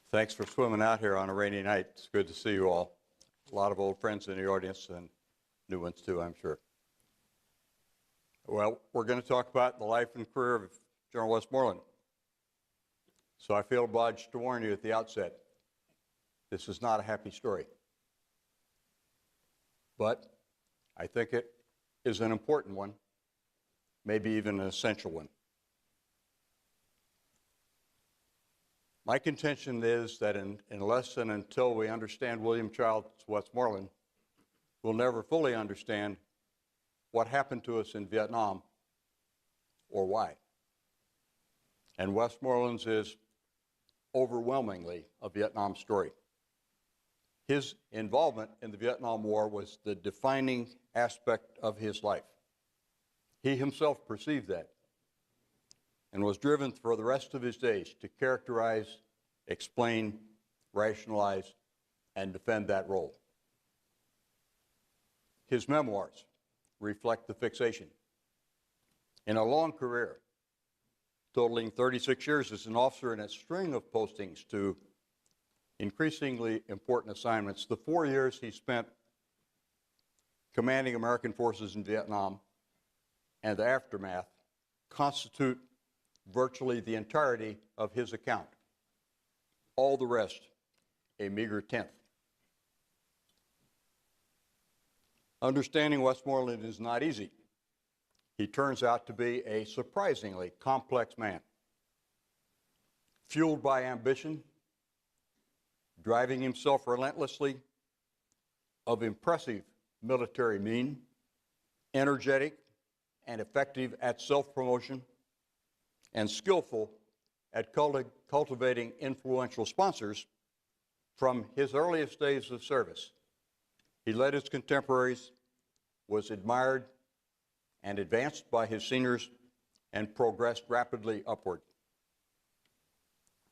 Thanks for swimming out here on a rainy night. It's good to see you all. A lot of old friends in the audience and new ones too, I'm sure. Well, we're going to talk about the life and career of General Westmoreland. So I feel obliged to warn you at the outset, this is not a happy story. But I think it is an important one, maybe even an essential one. My contention is that unless and until we understand William Childs Westmoreland, we'll never fully understand what happened to us in Vietnam or why. And Westmoreland's is overwhelmingly a Vietnam story. His involvement in the Vietnam War was the defining aspect of his life. He himself perceived that and was driven for the rest of his days to characterize, explain, rationalize, and defend that role. His memoirs reflect the fixation. In a long career, totaling 36 years as an officer in a string of postings to increasingly important assignments, the 4 years he spent commanding American forces in Vietnam and the aftermath constitute virtually the entirety of his account. All the rest, a meager tenth. Understanding Westmoreland is not easy. He turns out to be a surprisingly complex man, fueled by ambition, driving himself relentlessly, of impressive military mien, energetic and effective at self-promotion, and skillful at cultivating influential sponsors from his earliest days of service. He led his contemporaries, was admired and advanced by his seniors, and progressed rapidly upward.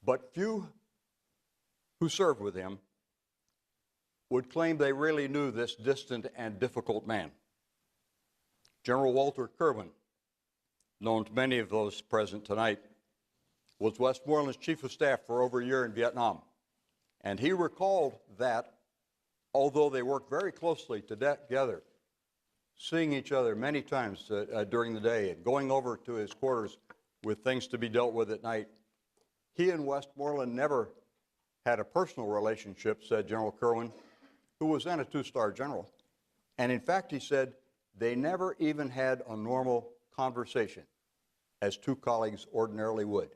But few who served with him would claim they really knew this distant and difficult man. General Walter Kirwan, known to many of those present tonight, was Westmoreland's chief of staff for over a year in Vietnam. And he recalled that, although they worked very closely together, seeing each other many times during the day and going over to his quarters with things to be dealt with at night, he and Westmoreland never had a personal relationship, said General Kirwan, who was then a two-star general. And in fact, he said, they never even had a normal conversation, as two colleagues ordinarily would.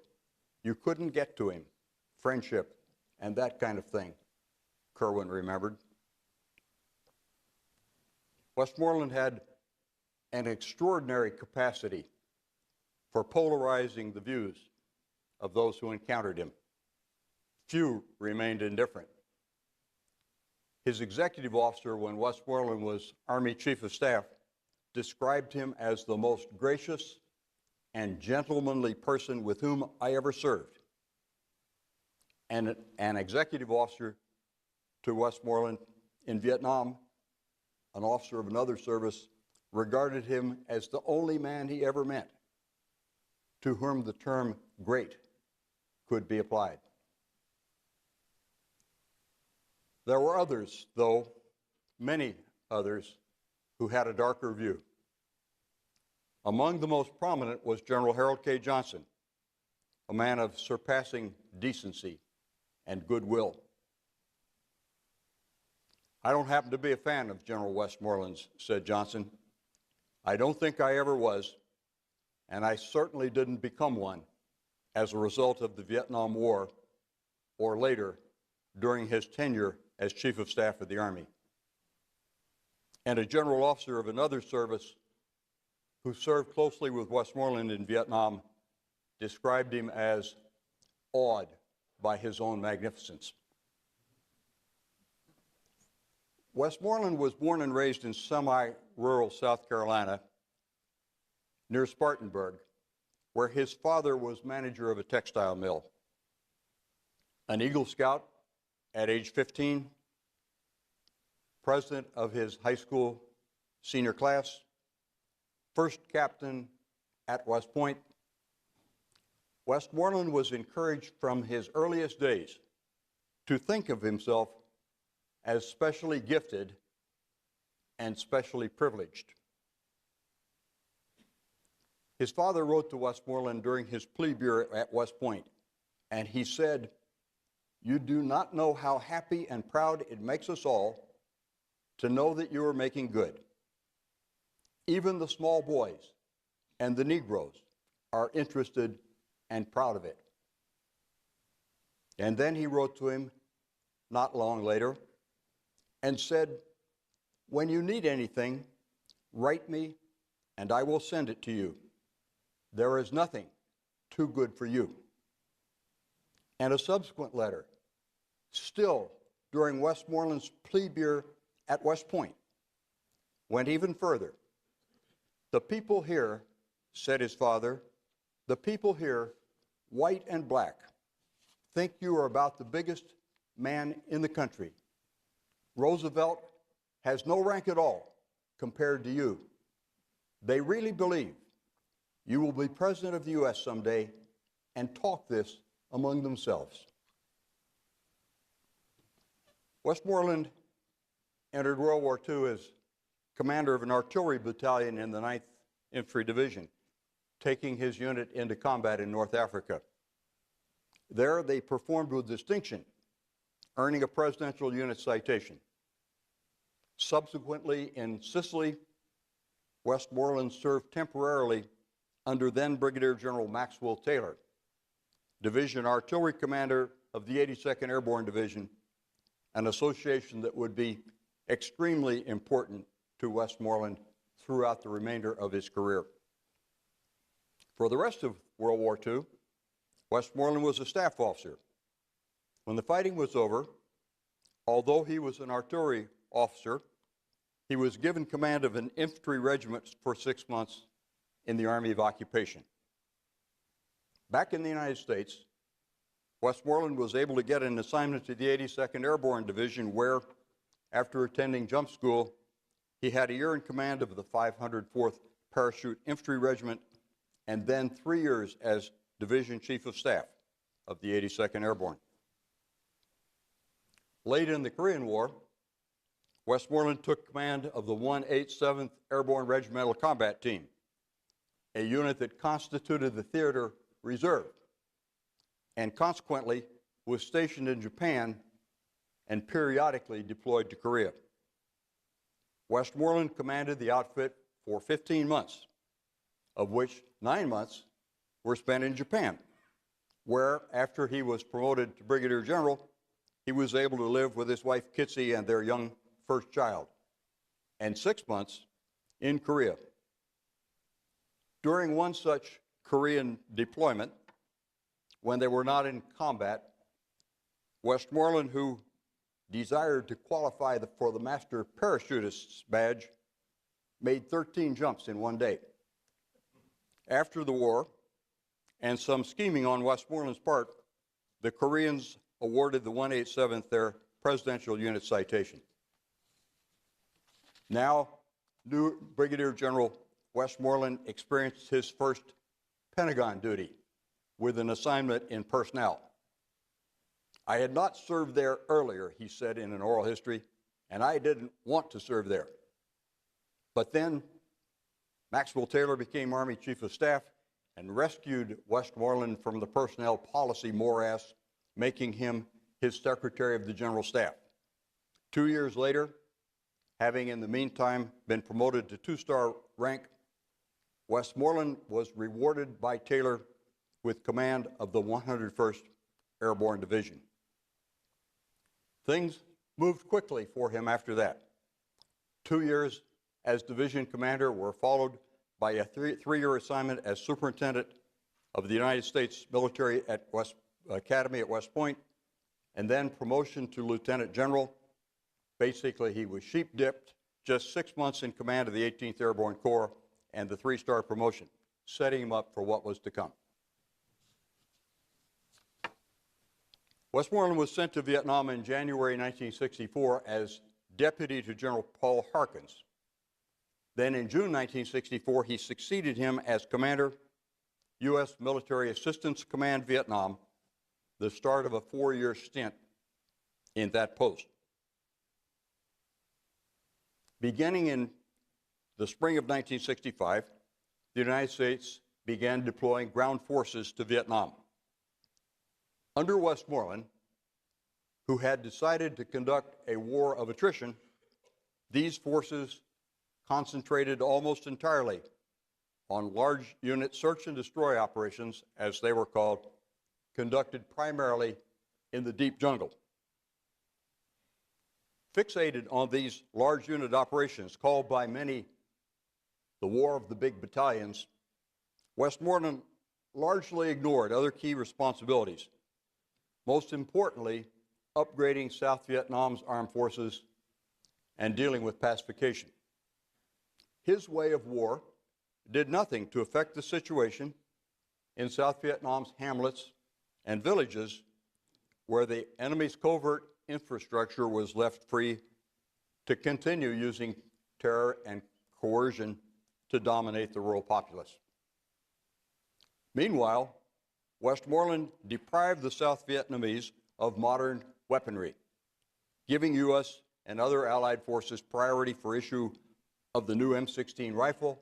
You couldn't get to him, friendship, and that kind of thing, Kirwan remembered. Westmoreland had an extraordinary capacity for polarizing the views of those who encountered him. Few remained indifferent. His executive officer, when Westmoreland was Army Chief of Staff, described him as the most gracious and gentlemanly person with whom I ever served. And an executive officer to Westmoreland in Vietnam, an officer of another service, regarded him as the only man he ever met to whom the term great could be applied. There were others, though, many others, who had a darker view. Among the most prominent was General Harold K. Johnson, a man of surpassing decency and goodwill. I don't happen to be a fan of General Westmoreland's, said Johnson. I don't think I ever was, and I certainly didn't become one as a result of the Vietnam War or later during his tenure as Chief of Staff of the Army. And a general officer of another service who served closely with Westmoreland in Vietnam described him as awed by his own magnificence. Westmoreland was born and raised in semi-rural South Carolina near Spartanburg, where his father was manager of a textile mill. An Eagle Scout at age 15, president of his high school senior class, first captain at West Point, Westmoreland was encouraged from his earliest days to think of himself as specially gifted and specially privileged. His father wrote to Westmoreland during his plebe year at West Point, and he said, "You do not know how happy and proud it makes us all to know that you are making good. Even the small boys and the Negroes are interested and proud of it." And then he wrote to him not long later and said, "When you need anything, write me and I will send it to you. There is nothing too good for you." And a subsequent letter, still during Westmoreland's plebe year at West Point, went even further. "The people here," said his father, "the people here, white and black, think you are about the biggest man in the country. Roosevelt has no rank at all compared to you. They really believe you will be president of the U.S. someday and talk this among themselves." Westmoreland entered World War II as commander of an artillery battalion in the 9th Infantry Division, taking his unit into combat in North Africa. There, they performed with distinction, earning a Presidential Unit Citation. Subsequently, in Sicily, Westmoreland served temporarily under then Brigadier General Maxwell Taylor, Division Artillery Commander of the 82nd Airborne Division, an association that would be extremely important to Westmoreland throughout the remainder of his career. For the rest of World War II, Westmoreland was a staff officer. When the fighting was over, although he was an artillery officer, he was given command of an infantry regiment for 6 months in the Army of Occupation. Back in the United States, Westmoreland was able to get an assignment to the 82nd Airborne Division where, after attending jump school, he had a year in command of the 504th Parachute Infantry Regiment and then 3 years as Division Chief of Staff of the 82nd Airborne. Late in the Korean War, Westmoreland took command of the 187th Airborne Regimental Combat Team, a unit that constituted the Theater Reserve, and consequently was stationed in Japan and periodically deployed to Korea. Westmoreland commanded the outfit for 15 months, of which 9 months were spent in Japan, where, after he was promoted to Brigadier General, he was able to live with his wife Kitsy and their young first child, and 6 months in Korea. During one such Korean deployment, when they were not in combat, Westmoreland, who desired to qualify for the Master Parachutist's badge, made 13 jumps in one day. After the war, and some scheming on Westmoreland's part, the Koreans awarded the 187th their Presidential Unit Citation. Now, new Brigadier General Westmoreland experienced his first Pentagon duty with an assignment in personnel. "I had not served there earlier," he said in an oral history, "and I didn't want to serve there. But then Maxwell Taylor became Army Chief of Staff and rescued Westmoreland from the personnel policy morass, making him his Secretary of the General Staff. 2 years later, having in the meantime been promoted to 2-star rank, Westmoreland was rewarded by Taylor with command of the 101st Airborne Division. Things moved quickly for him after that. 2 years as division commander were followed by a three-year assignment as superintendent of the United States Military Academy at West Point, and then promotion to lieutenant general. Basically, he was sheep-dipped, just 6 months in command of the 18th Airborne Corps, and the 3-star promotion, setting him up for what was to come. Westmoreland was sent to Vietnam in January 1964 as deputy to General Paul Harkins. Then in June 1964, he succeeded him as commander, U.S. Military Assistance Command Vietnam, the start of a 4-year stint in that post. Beginning in the spring of 1965, the United States began deploying ground forces to Vietnam. Under Westmoreland, who had decided to conduct a war of attrition, these forces concentrated almost entirely on large unit search and destroy operations, as they were called, conducted primarily in the deep jungle. Fixated on these large unit operations, called by many the War of the Big Battalions, Westmoreland largely ignored other key responsibilities, most importantly, upgrading South Vietnam's armed forces and dealing with pacification. His way of war did nothing to affect the situation in South Vietnam's hamlets and villages where the enemy's covert infrastructure was left free to continue using terror and coercion to dominate the rural populace. Meanwhile, Westmoreland deprived the South Vietnamese of modern weaponry, giving U.S. and other allied forces priority for issue of the new M16 rifle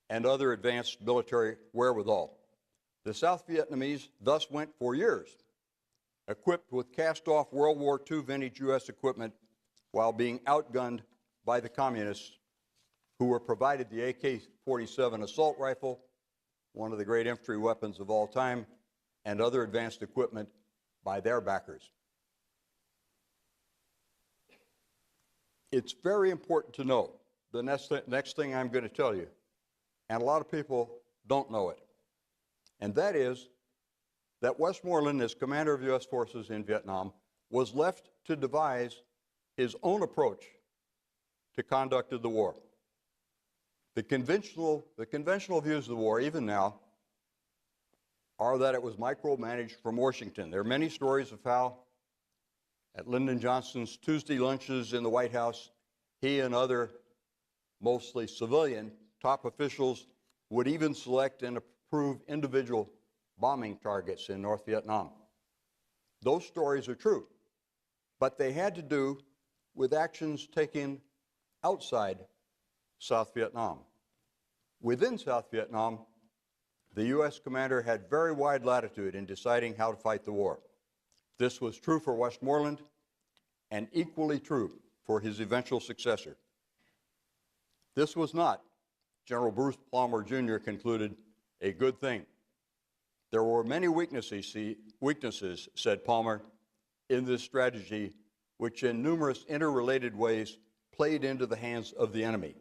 and other advanced military wherewithal. The South Vietnamese thus went for years equipped with cast-off World War II vintage U.S. equipment while being outgunned by the communists, who were provided the AK-47 assault rifle, one of the great infantry weapons of all time, and other advanced equipment by their backers. It's very important to know the next thing I'm going to tell you, and a lot of people don't know it, and that is that Westmoreland, as commander of U.S. forces in Vietnam, was left to devise his own approach to conduct of the war. The conventional views of the war, even now, are that it was micromanaged from Washington. There are many stories of how, at Lyndon Johnson's Tuesday lunches in the White House, he and other, mostly civilian, top officials would even select and approve individual bombing targets in North Vietnam. Those stories are true, but they had to do with actions taken outside South Vietnam. Within South Vietnam, the U.S. commander had very wide latitude in deciding how to fight the war. This was true for Westmoreland and equally true for his eventual successor. This was not, General Bruce Palmer Jr. concluded, a good thing. There were many weaknesses, said Palmer, in this strategy, which in numerous interrelated ways played into the hands of the enemy.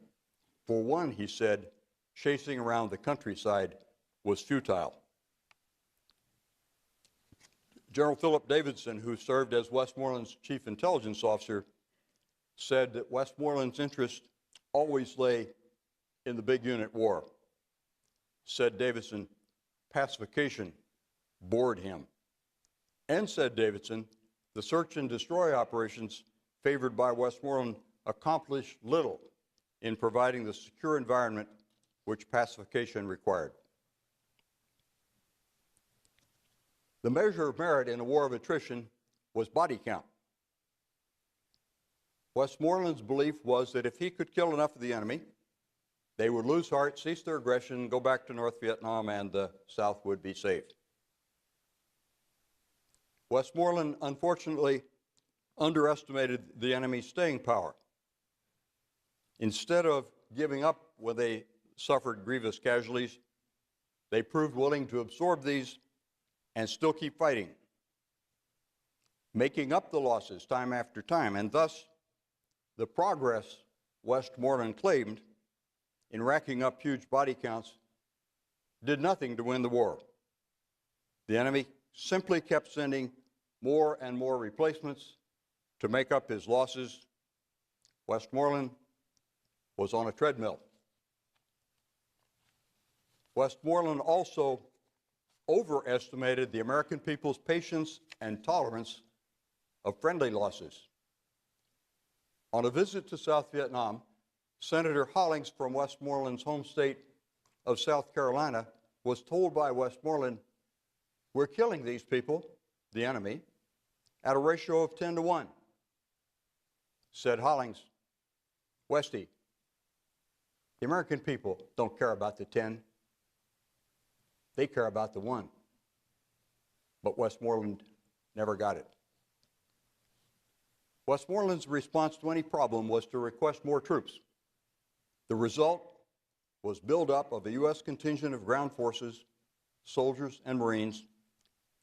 For one, he said, chasing around the countryside was futile. General Philip Davidson, who served as Westmoreland's chief intelligence officer, said that Westmoreland's interest always lay in the big unit war. Said Davidson, pacification bored him. And said Davidson, the search and destroy operations favored by Westmoreland accomplished little in providing the secure environment which pacification required. The measure of merit in a war of attrition was body count. Westmoreland's belief was that if he could kill enough of the enemy, they would lose heart, cease their aggression, go back to North Vietnam, and the South would be safe. Westmoreland, unfortunately, underestimated the enemy's staying power. Instead of giving up when they suffered grievous casualties, they proved willing to absorb these and still keep fighting, making up the losses time after time, and thus the progress Westmoreland claimed in racking up huge body counts did nothing to win the war. The enemy simply kept sending more and more replacements to make up his losses. Westmoreland was on a treadmill. Westmoreland also overestimated the American people's patience and tolerance of friendly losses. On a visit to South Vietnam, Senator Hollings from Westmoreland's home state of South Carolina was told by Westmoreland, "We're killing these people, the enemy, at a ratio of 10 to 1. Said Hollings, Westy, the American people don't care about the 10. They care about the 1. But Westmoreland never got it. Westmoreland's response to any problem was to request more troops. The result was buildup of a U.S. contingent of ground forces, soldiers, and Marines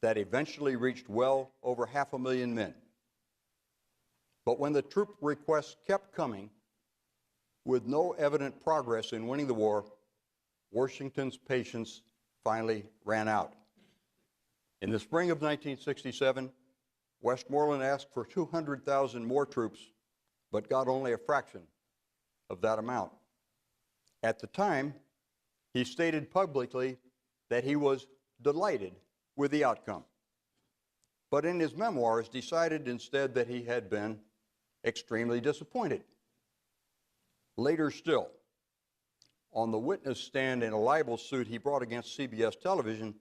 that eventually reached well over 500,000 men. But when the troop requests kept coming, with no evident progress in winning the war, Washington's patience finally ran out. In the spring of 1967, Westmoreland asked for 200,000 more troops, but got only a fraction of that amount. At the time, he stated publicly that he was delighted with the outcome, but in his memoirs decided instead that he had been extremely disappointed. Later still, on the witness stand in a libel suit he brought against CBS television,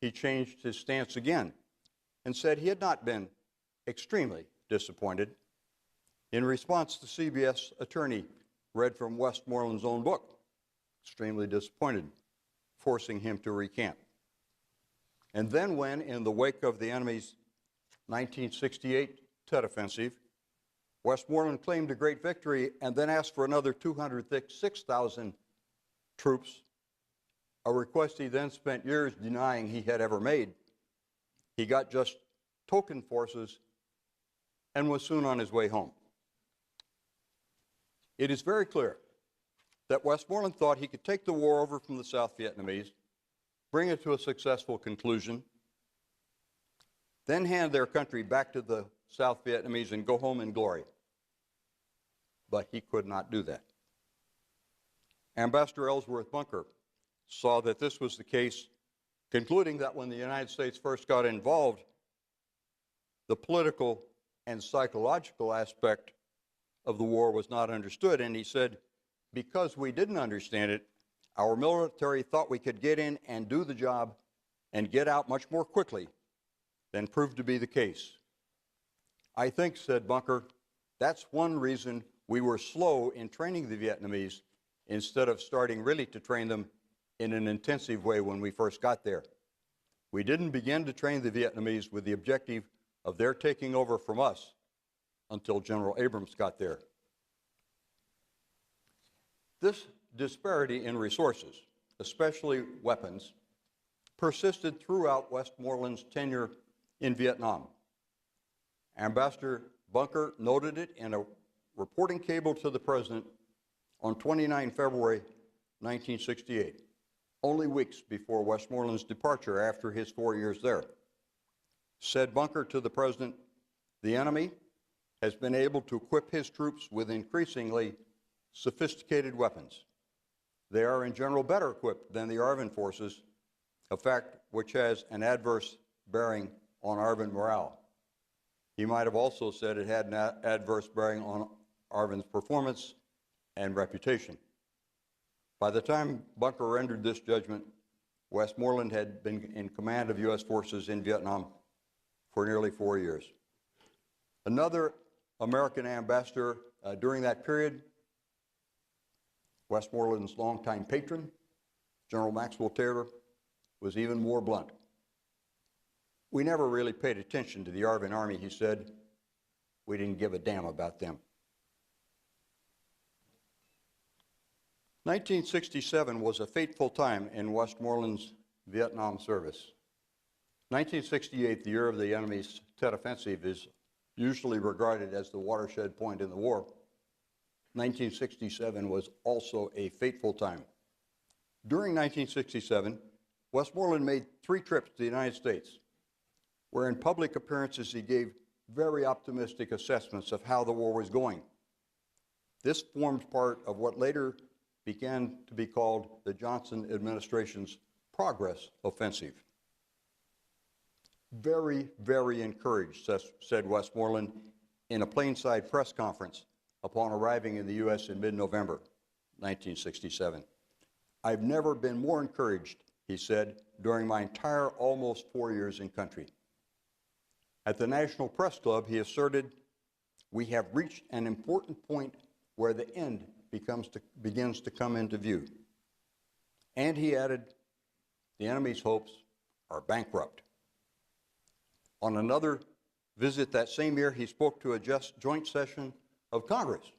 he changed his stance again and said he had not been extremely disappointed. In response, the CBS attorney read from Westmoreland's own book, extremely disappointed, forcing him to recant. And then when, in the wake of the enemy's 1968 Tet Offensive, Westmoreland claimed a great victory and then asked for another 206,000 troops, a request he then spent years denying he had ever made, he got just token forces and was soon on his way home. It is very clear that Westmoreland thought he could take the war over from the South Vietnamese, bring it to a successful conclusion, then hand their country back to the South Vietnamese and go home in glory. But he could not do that. Ambassador Ellsworth Bunker saw that this was the case, concluding that when the United States first got involved, the political and psychological aspect of the war was not understood, and he said, because we didn't understand it, our military thought we could get in and do the job and get out much more quickly than proved to be the case. I think, said Bunker, that's one reason we were slow in training the Vietnamese instead of starting really to train them in an intensive way when we first got there. We didn't begin to train the Vietnamese with the objective of their taking over from us until General Abrams got there. This disparity in resources, especially weapons, persisted throughout Westmoreland's tenure in Vietnam. Ambassador Bunker noted it in a reporting cable to the President on 29 February 1968, only weeks before Westmoreland's departure after his 4 years there. Said Bunker to the President, the enemy has been able to equip his troops with increasingly sophisticated weapons. They are in general better equipped than the ARVN forces, a fact which has an adverse bearing on ARVN morale. He might have also said it had an adverse bearing on ARVN's performance and reputation. By the time Bunker rendered this judgment, Westmoreland had been in command of U.S. forces in Vietnam for nearly 4 years. Another American ambassador during that period, Westmoreland's longtime patron, General Maxwell Taylor, was even more blunt. We never really paid attention to the ARVN Army, he said. We didn't give a damn about them. 1967 was a fateful time in Westmoreland's Vietnam service. 1968, the year of the enemy's Tet Offensive, is usually regarded as the watershed point in the war. 1967 was also a fateful time. During 1967, Westmoreland made 3 trips to the United States, where in public appearances he gave very optimistic assessments of how the war was going. This formed part of what later began to be called the Johnson administration's Progress Offensive. Very, very encouraged, said Westmoreland in a Plainside press conference upon arriving in the U.S. in mid-November 1967. I've never been more encouraged, he said, during my entire almost 4 years in country. At the National Press Club, he asserted, "We have reached an important point where the end begins to come into view." And he added, "The enemy's hopes are bankrupt." On another visit that same year, he spoke to a joint session of Congress,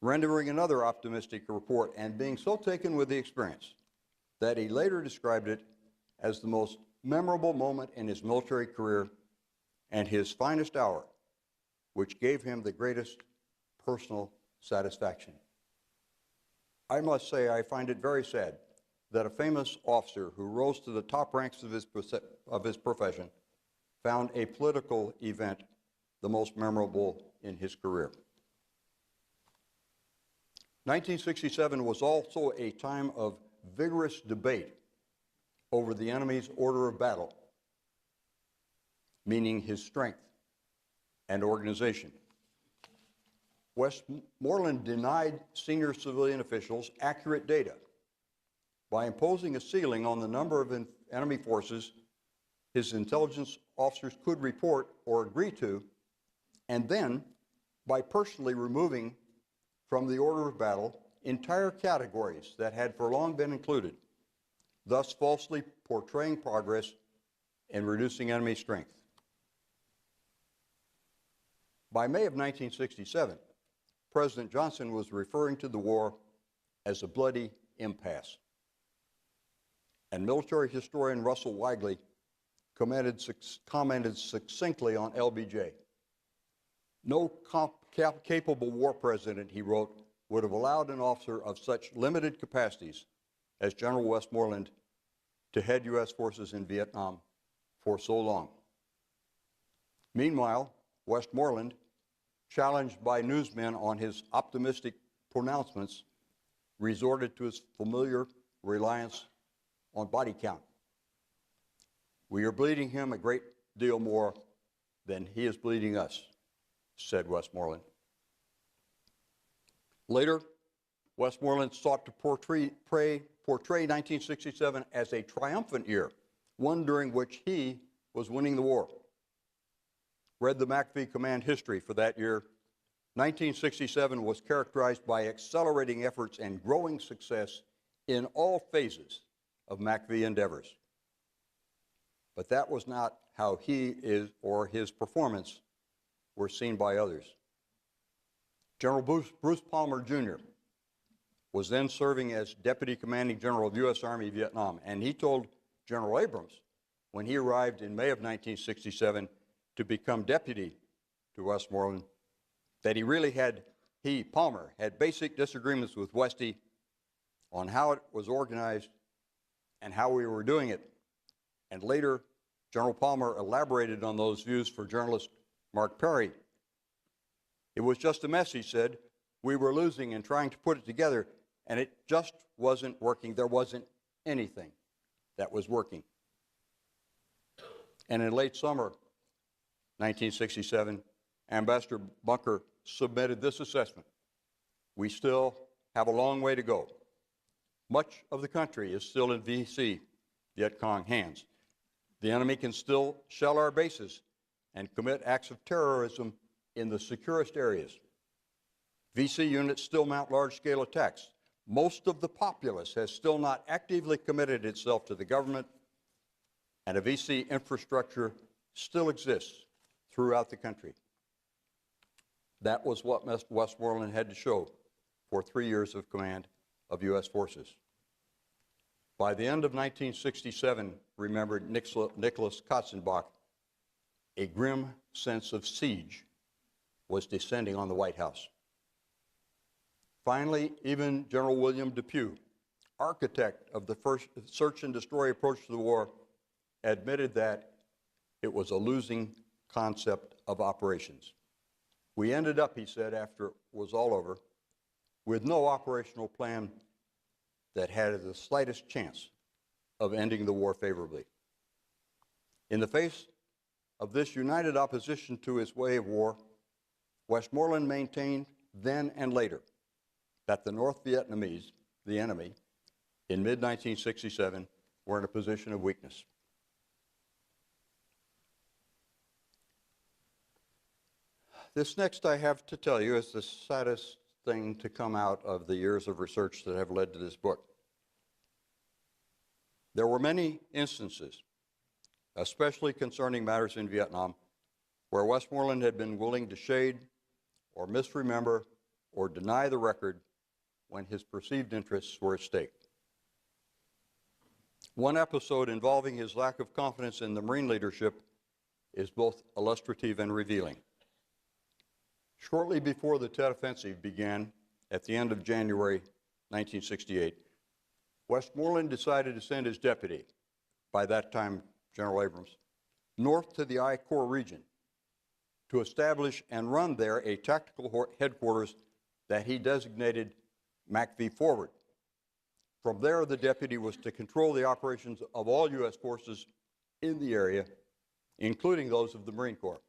rendering another optimistic report and being so taken with the experience that he later described it as the most memorable moment in his military career and his finest hour, which gave him the greatest personal satisfaction. I must say I find it very sad that a famous officer who rose to the top ranks of his profession found a political event the most memorable in his career. 1967 was also a time of vigorous debate over the enemy's order of battle, meaning his strength and organization. Westmoreland denied senior civilian officials accurate data by imposing a ceiling on the number of enemy forces his intelligence officers could report or agree to, and then by personally removing from the order of battle entire categories that had for long been included, thus falsely portraying progress and reducing enemy strength. By May of 1967, President Johnson was referring to the war as a bloody impasse. And military historian Russell Weigley commented succinctly on LBJ. "No capable war president," he wrote, "would have allowed an officer of such limited capacities as General Westmoreland to head U.S. forces in Vietnam for so long." Meanwhile, Westmoreland, challenged by newsmen on his optimistic pronouncements, resorted to his familiar reliance on body count. "We are bleeding him a great deal more than he is bleeding us," said Westmoreland. Later, Westmoreland sought to portray 1967 as a triumphant year, one during which he was winning the war. Read the MACV command history for that year. 1967 was characterized by accelerating efforts and growing success in all phases of MACV endeavors. But that was not how he is or his performance were seen by others. General Bruce Palmer, Jr. was then serving as Deputy Commanding General of U.S. Army Vietnam, and he told General Abrams, when he arrived in May of 1967 to become deputy to Westmoreland, that Palmer, had basic disagreements with Westy on how it was organized and how we were doing it. And later, General Palmer elaborated on those views for journalist Mark Perry. "It was just a mess," he said. "We were losing and trying to put it together, and it just wasn't working. There wasn't anything that was working." And in late summer 1967, Ambassador Bunker submitted this assessment: "We still have a long way to go. Much of the country is still in VC, Viet Cong, hands. The enemy can still shell our bases and commit acts of terrorism in the securest areas. VC units still mount large-scale attacks. Most of the populace has still not actively committed itself to the government, and a VC infrastructure still exists throughout the country." That was what Westmoreland had to show for 3 years of command of U.S. forces. By the end of 1967, remembered Nicholas Katzenbach, a grim sense of siege was descending on the White House. Finally, even General William Depew, architect of the first search and destroy approach to the war, admitted that it was a losing concept of operations. "We ended up," he said, after it was all over, "with no operational plan that had the slightest chance of ending the war favorably." In the face of this united opposition to his way of war, Westmoreland maintained then and later that the North Vietnamese, the enemy, in mid-1967 were in a position of weakness. This next I have to tell you is the saddest thing to come out of the years of research that have led to this book. There were many instances, especially concerning matters in Vietnam, where Westmoreland had been willing to shade or misremember or deny the record when his perceived interests were at stake. One episode involving his lack of confidence in the Marine leadership is both illustrative and revealing. Shortly before the Tet Offensive began at the end of January 1968, Westmoreland decided to send his deputy, by that time General Abrams, north to the I Corps region to establish and run there a tactical headquarters that he designated MACV Forward. From there, the deputy was to control the operations of all U.S. forces in the area, including those of the Marine Corps.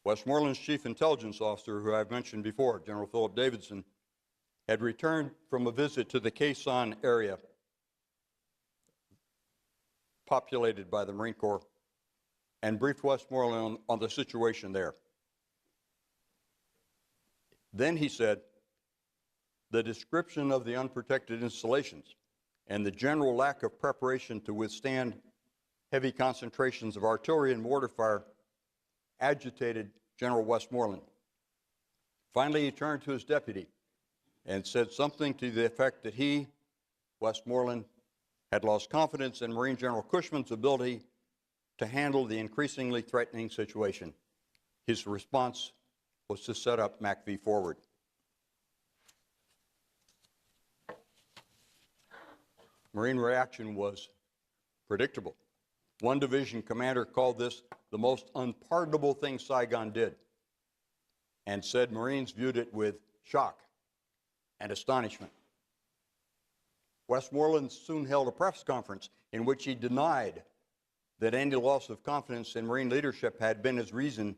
Westmoreland's chief intelligence officer, who I've mentioned before, General Philip Davidson, had returned from a visit to the Khe Sanh area populated by the Marine Corps and briefed Westmoreland on the situation there. Then he said, the description of the unprotected installations and the general lack of preparation to withstand heavy concentrations of artillery and mortar fire agitated General Westmoreland. Finally, he turned to his deputy and said something to the effect that he, Westmoreland, had lost confidence in Marine General Cushman's ability to handle the increasingly threatening situation. His response was to set up MACV Forward. Marine reaction was predictable. One division commander called this the most unpardonable thing Saigon did and said Marines viewed it with shock and astonishment. Westmoreland soon held a press conference in which he denied that any loss of confidence in Marine leadership had been his reason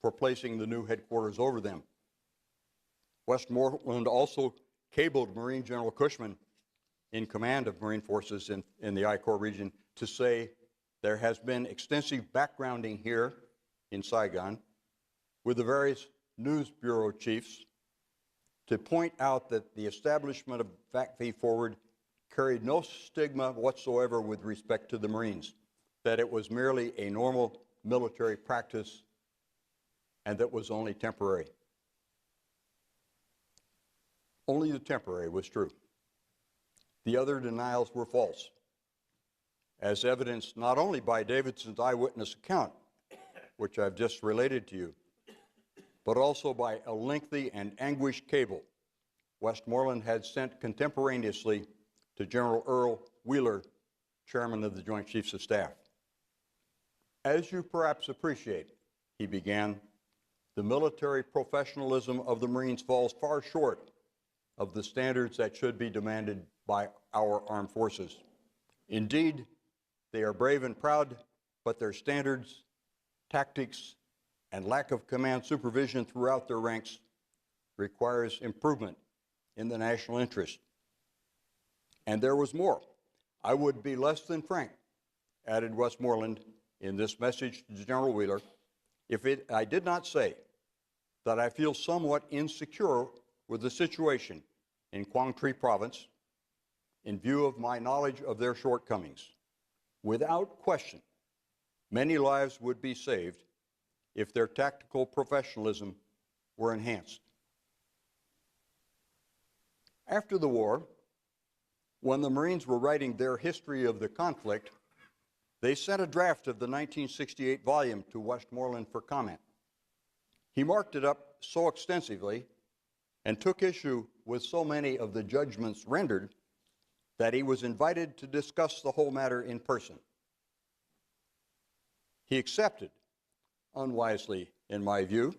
for placing the new headquarters over them. Westmoreland also cabled Marine General Cushman, in command of Marine forces in the I Corps region, to say there has been extensive backgrounding here in Saigon with the various news bureau chiefs to point out that the establishment of MACV Forward carried no stigma whatsoever with respect to the Marines, that it was merely a normal military practice and that was only temporary. Only the temporary was true. The other denials were false, as evidenced not only by Davidson's eyewitness account, which I've just related to you, but also by a lengthy and anguished cable Westmoreland had sent contemporaneously to General Earl Wheeler, Chairman of the Joint Chiefs of Staff. As you perhaps appreciate, he began, the military professionalism of the Marines falls far short of the standards that should be demanded by our armed forces. Indeed, they are brave and proud, but their standards, tactics, and lack of command supervision throughout their ranks requires improvement in the national interest. And there was more. I would be less than frank, added Westmoreland in this message to General Wheeler, if I did not say that I feel somewhat insecure with the situation in Quang Tri Province in view of my knowledge of their shortcomings. Without question, many lives would be saved if their tactical professionalism were enhanced. After the war, when the Marines were writing their history of the conflict, they sent a draft of the 1968 volume to Westmoreland for comment. He marked it up so extensively and took issue with so many of the judgments rendered that he was invited to discuss the whole matter in person. He accepted, unwisely in my view,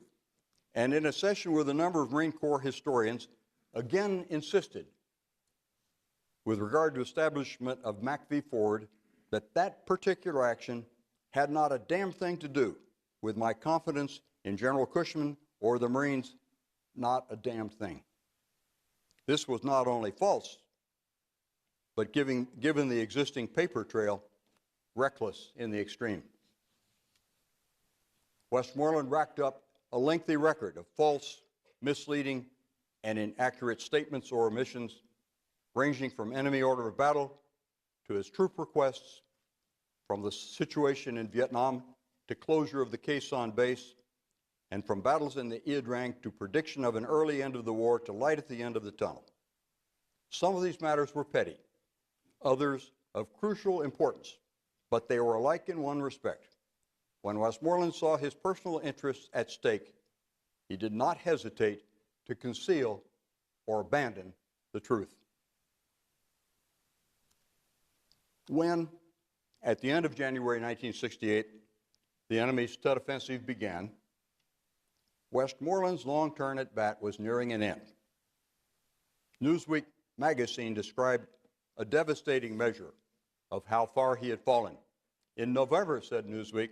and in a session with a number of Marine Corps historians, again insisted, with regard to establishment of MACV Forward, that that particular action had not a damn thing to do with my confidence in General Cushman or the Marines, not a damn thing. This was not only false, but given the existing paper trail, reckless in the extreme. Westmoreland racked up a lengthy record of false, misleading, and inaccurate statements or omissions, ranging from enemy order of battle to his troop requests, from the situation in Vietnam to closure of the Khe Sanh base, and from battles in the Ia Drang to prediction of an early end of the war to light at the end of the tunnel. Some of these matters were petty, others of crucial importance, but they were alike in one respect. When Westmoreland saw his personal interests at stake, he did not hesitate to conceal or abandon the truth. When, at the end of January 1968, the enemy's Tet Offensive began, Westmoreland's long turn at bat was nearing an end. Newsweek magazine described a devastating measure of how far he had fallen. In November, said Newsweek,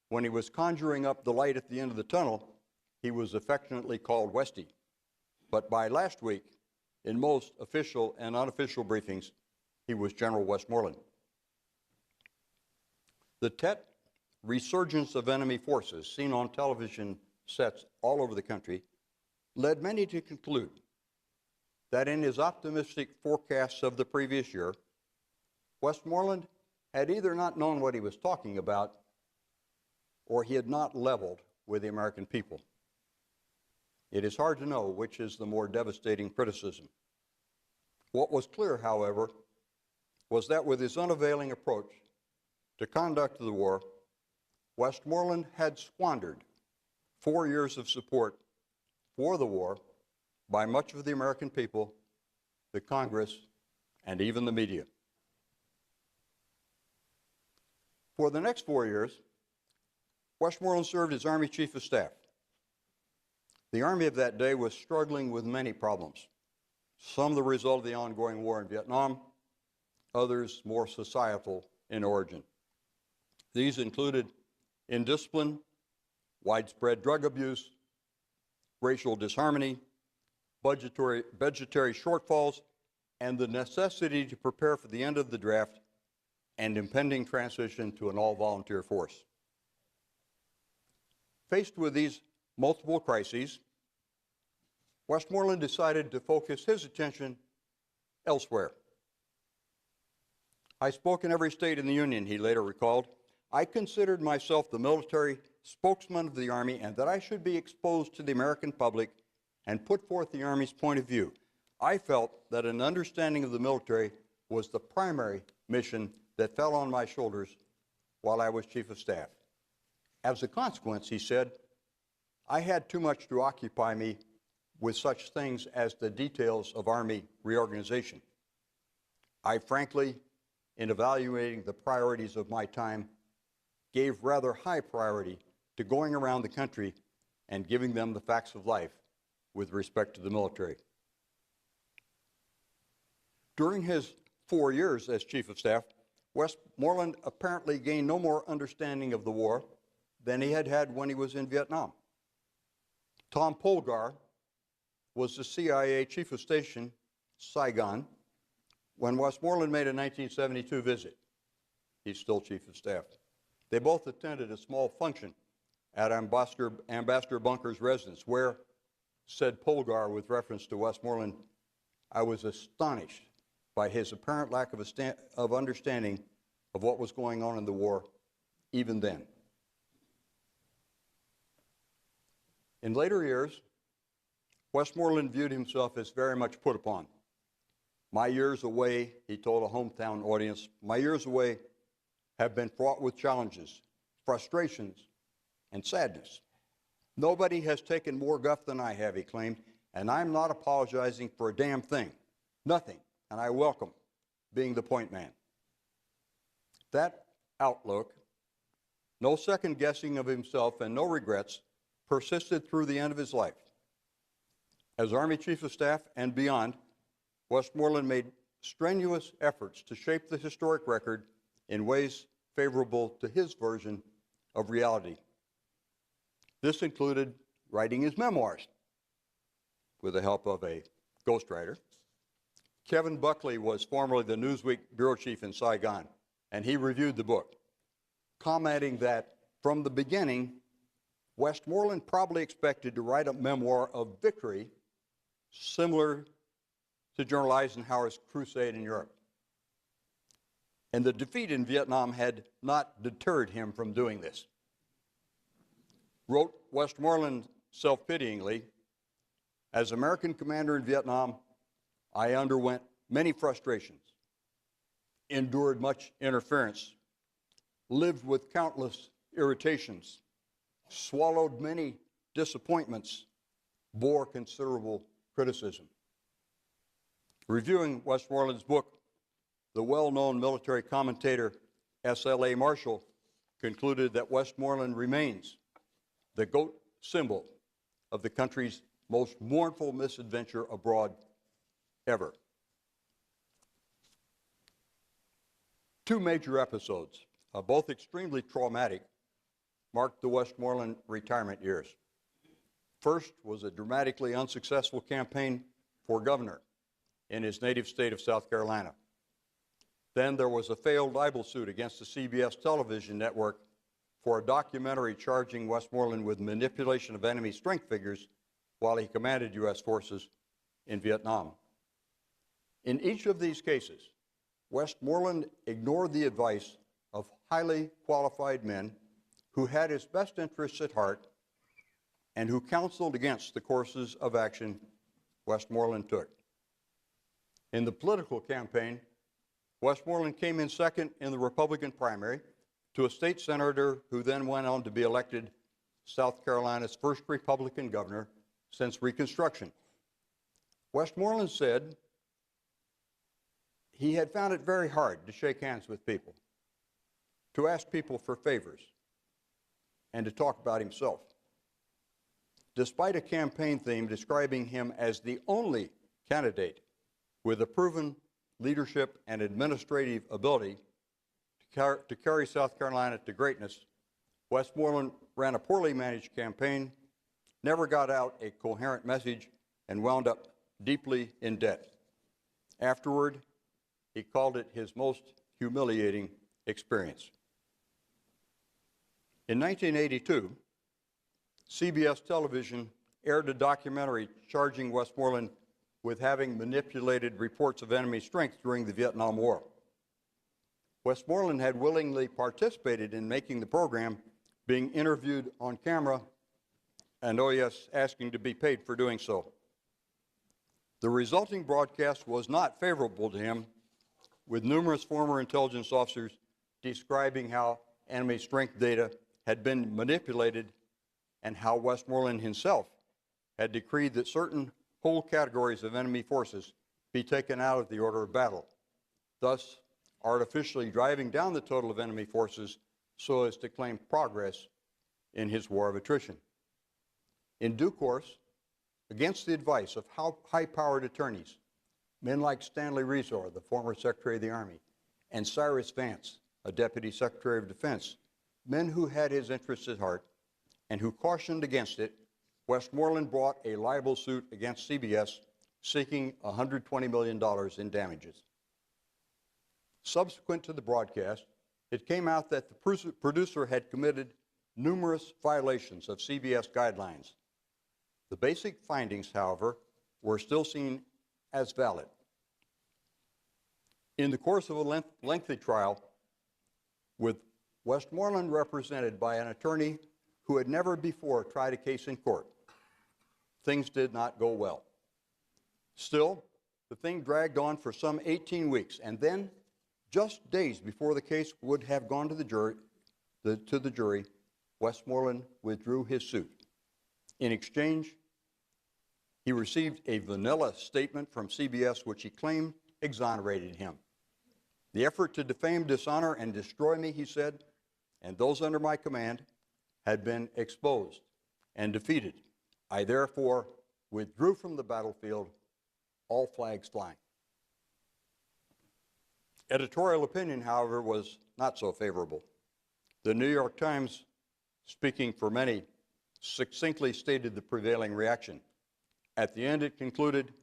when he was conjuring up the light at the end of the tunnel, he was affectionately called Westy. But by last week, in most official and unofficial briefings, he was General Westmoreland. The Tet resurgence of enemy forces seen on television sets all over the country led many to conclude that in his optimistic forecasts of the previous year, Westmoreland had either not known what he was talking about or he had not leveled with the American people. It is hard to know which is the more devastating criticism. What was clear, however, was that with his unavailing approach to conduct of the war, Westmoreland had squandered 4 years of support for the war by much of the American people, the Congress, and even the media. For the next 4 years, Westmoreland served as Army Chief of Staff. The Army of that day was struggling with many problems, some the result of the ongoing war in Vietnam, others more societal in origin. These included indiscipline, widespread drug abuse, racial disharmony, budgetary shortfalls, and the necessity to prepare for the end of the draft and impending transition to an all-volunteer force. Faced with these multiple crises, Westmoreland decided to focus his attention elsewhere. I spoke in every state in the Union, he later recalled. I considered myself the military spokesman of the Army and that I should be exposed to the American public and put forth the Army's point of view. I felt that an understanding of the military was the primary mission that fell on my shoulders while I was Chief of Staff. As a consequence, he said, I had too much to occupy me with such things as the details of Army reorganization. I frankly, in evaluating the priorities of my time, gave rather high priority to going around the country and giving them the facts of life with respect to the military. During his 4 years as Chief of Staff, Westmoreland apparently gained no more understanding of the war than he had had when he was in Vietnam. Tom Polgar was the CIA Chief of Station, Saigon, when Westmoreland made a 1972 visit. He's still Chief of Staff. They both attended a small function at Ambassador Bunker's residence where, said Polgar with reference to Westmoreland, I was astonished by his apparent lack of understanding of what was going on in the war even then. In later years, Westmoreland viewed himself as very much put upon. My years away, he told a hometown audience, my years away have been fraught with challenges, frustrations, and sadness. Nobody has taken more guff than I have, he claimed, and I'm not apologizing for a damn thing. Nothing, and I welcome being the point man. That outlook, no second guessing of himself and no regrets, persisted through the end of his life. As Army Chief of Staff and beyond, Westmoreland made strenuous efforts to shape the historic record in ways favorable to his version of reality. This included writing his memoirs with the help of a ghostwriter, Kevin Buckley was formerly the Newsweek bureau chief in Saigon, and he reviewed the book, commenting that from the beginning, Westmoreland probably expected to write a memoir of victory similar to General Eisenhower's crusade in Europe. And the defeat in Vietnam had not deterred him from doing this. Wrote Westmoreland self-pityingly, "As American commander in Vietnam, I underwent many frustrations, endured much interference, lived with countless irritations, swallowed many disappointments, bore considerable criticism." Reviewing Westmoreland's book, the well-known military commentator S.L.A. Marshall concluded that Westmoreland remains the GOAT symbol of the country's most mournful misadventure abroad ever. Two major episodes, both extremely traumatic, marked the Westmoreland retirement years. First was a dramatically unsuccessful campaign for governor in his native state of South Carolina. Then there was a failed libel suit against the CBS television network for a documentary charging Westmoreland with manipulation of enemy strength figures while he commanded U.S. forces in Vietnam. In each of these cases, Westmoreland ignored the advice of highly qualified men who had his best interests at heart and who counseled against the courses of action Westmoreland took. In the political campaign, Westmoreland came in second in the Republican primary to a state senator who then went on to be elected South Carolina's first Republican governor since Reconstruction. Westmoreland said he had found it very hard to shake hands with people, to ask people for favors, and to talk about himself. Despite a campaign theme describing him as the only candidate with a proven leadership and administrative ability to carry South Carolina to greatness, Westmoreland ran a poorly managed campaign, never got out a coherent message, and wound up deeply in debt. Afterward, he called it his most humiliating experience. In 1982, CBS television aired a documentary charging Westmoreland with having manipulated reports of enemy strength during the Vietnam War. Westmoreland had willingly participated in making the program, being interviewed on camera, and oh yes, asking to be paid for doing so. The resulting broadcast was not favorable to him, with numerous former intelligence officers describing how enemy strength data had been manipulated and how Westmoreland himself had decreed that certain whole categories of enemy forces be taken out of the order of battle, thus artificially driving down the total of enemy forces so as to claim progress in his war of attrition. In due course, against the advice of high-powered attorneys, men like Stanley Resor, the former Secretary of the Army, and Cyrus Vance, a Deputy Secretary of Defense, men who had his interests at heart and who cautioned against it, Westmoreland brought a libel suit against CBS seeking $120 million in damages. Subsequent to the broadcast, it came out that the producer had committed numerous violations of CBS guidelines. The basic findings, however, were still seen as valid. In the course of a lengthy trial, with Westmoreland represented by an attorney who had never before tried a case in court, things did not go well. Still, the thing dragged on for some 18 weeks, and then, just days before the case would have gone to the jury, Westmoreland withdrew his suit. In exchange, he received a vanilla statement from CBS which he claimed exonerated him. "The effort to defame, dishonor, and destroy me," he said, "and those under my command had been exposed and defeated. I therefore withdrew from the battlefield, all flags flying." Editorial opinion, however, was not so favorable. The New York Times, speaking for many, succinctly stated the prevailing reaction. At the end, it concluded,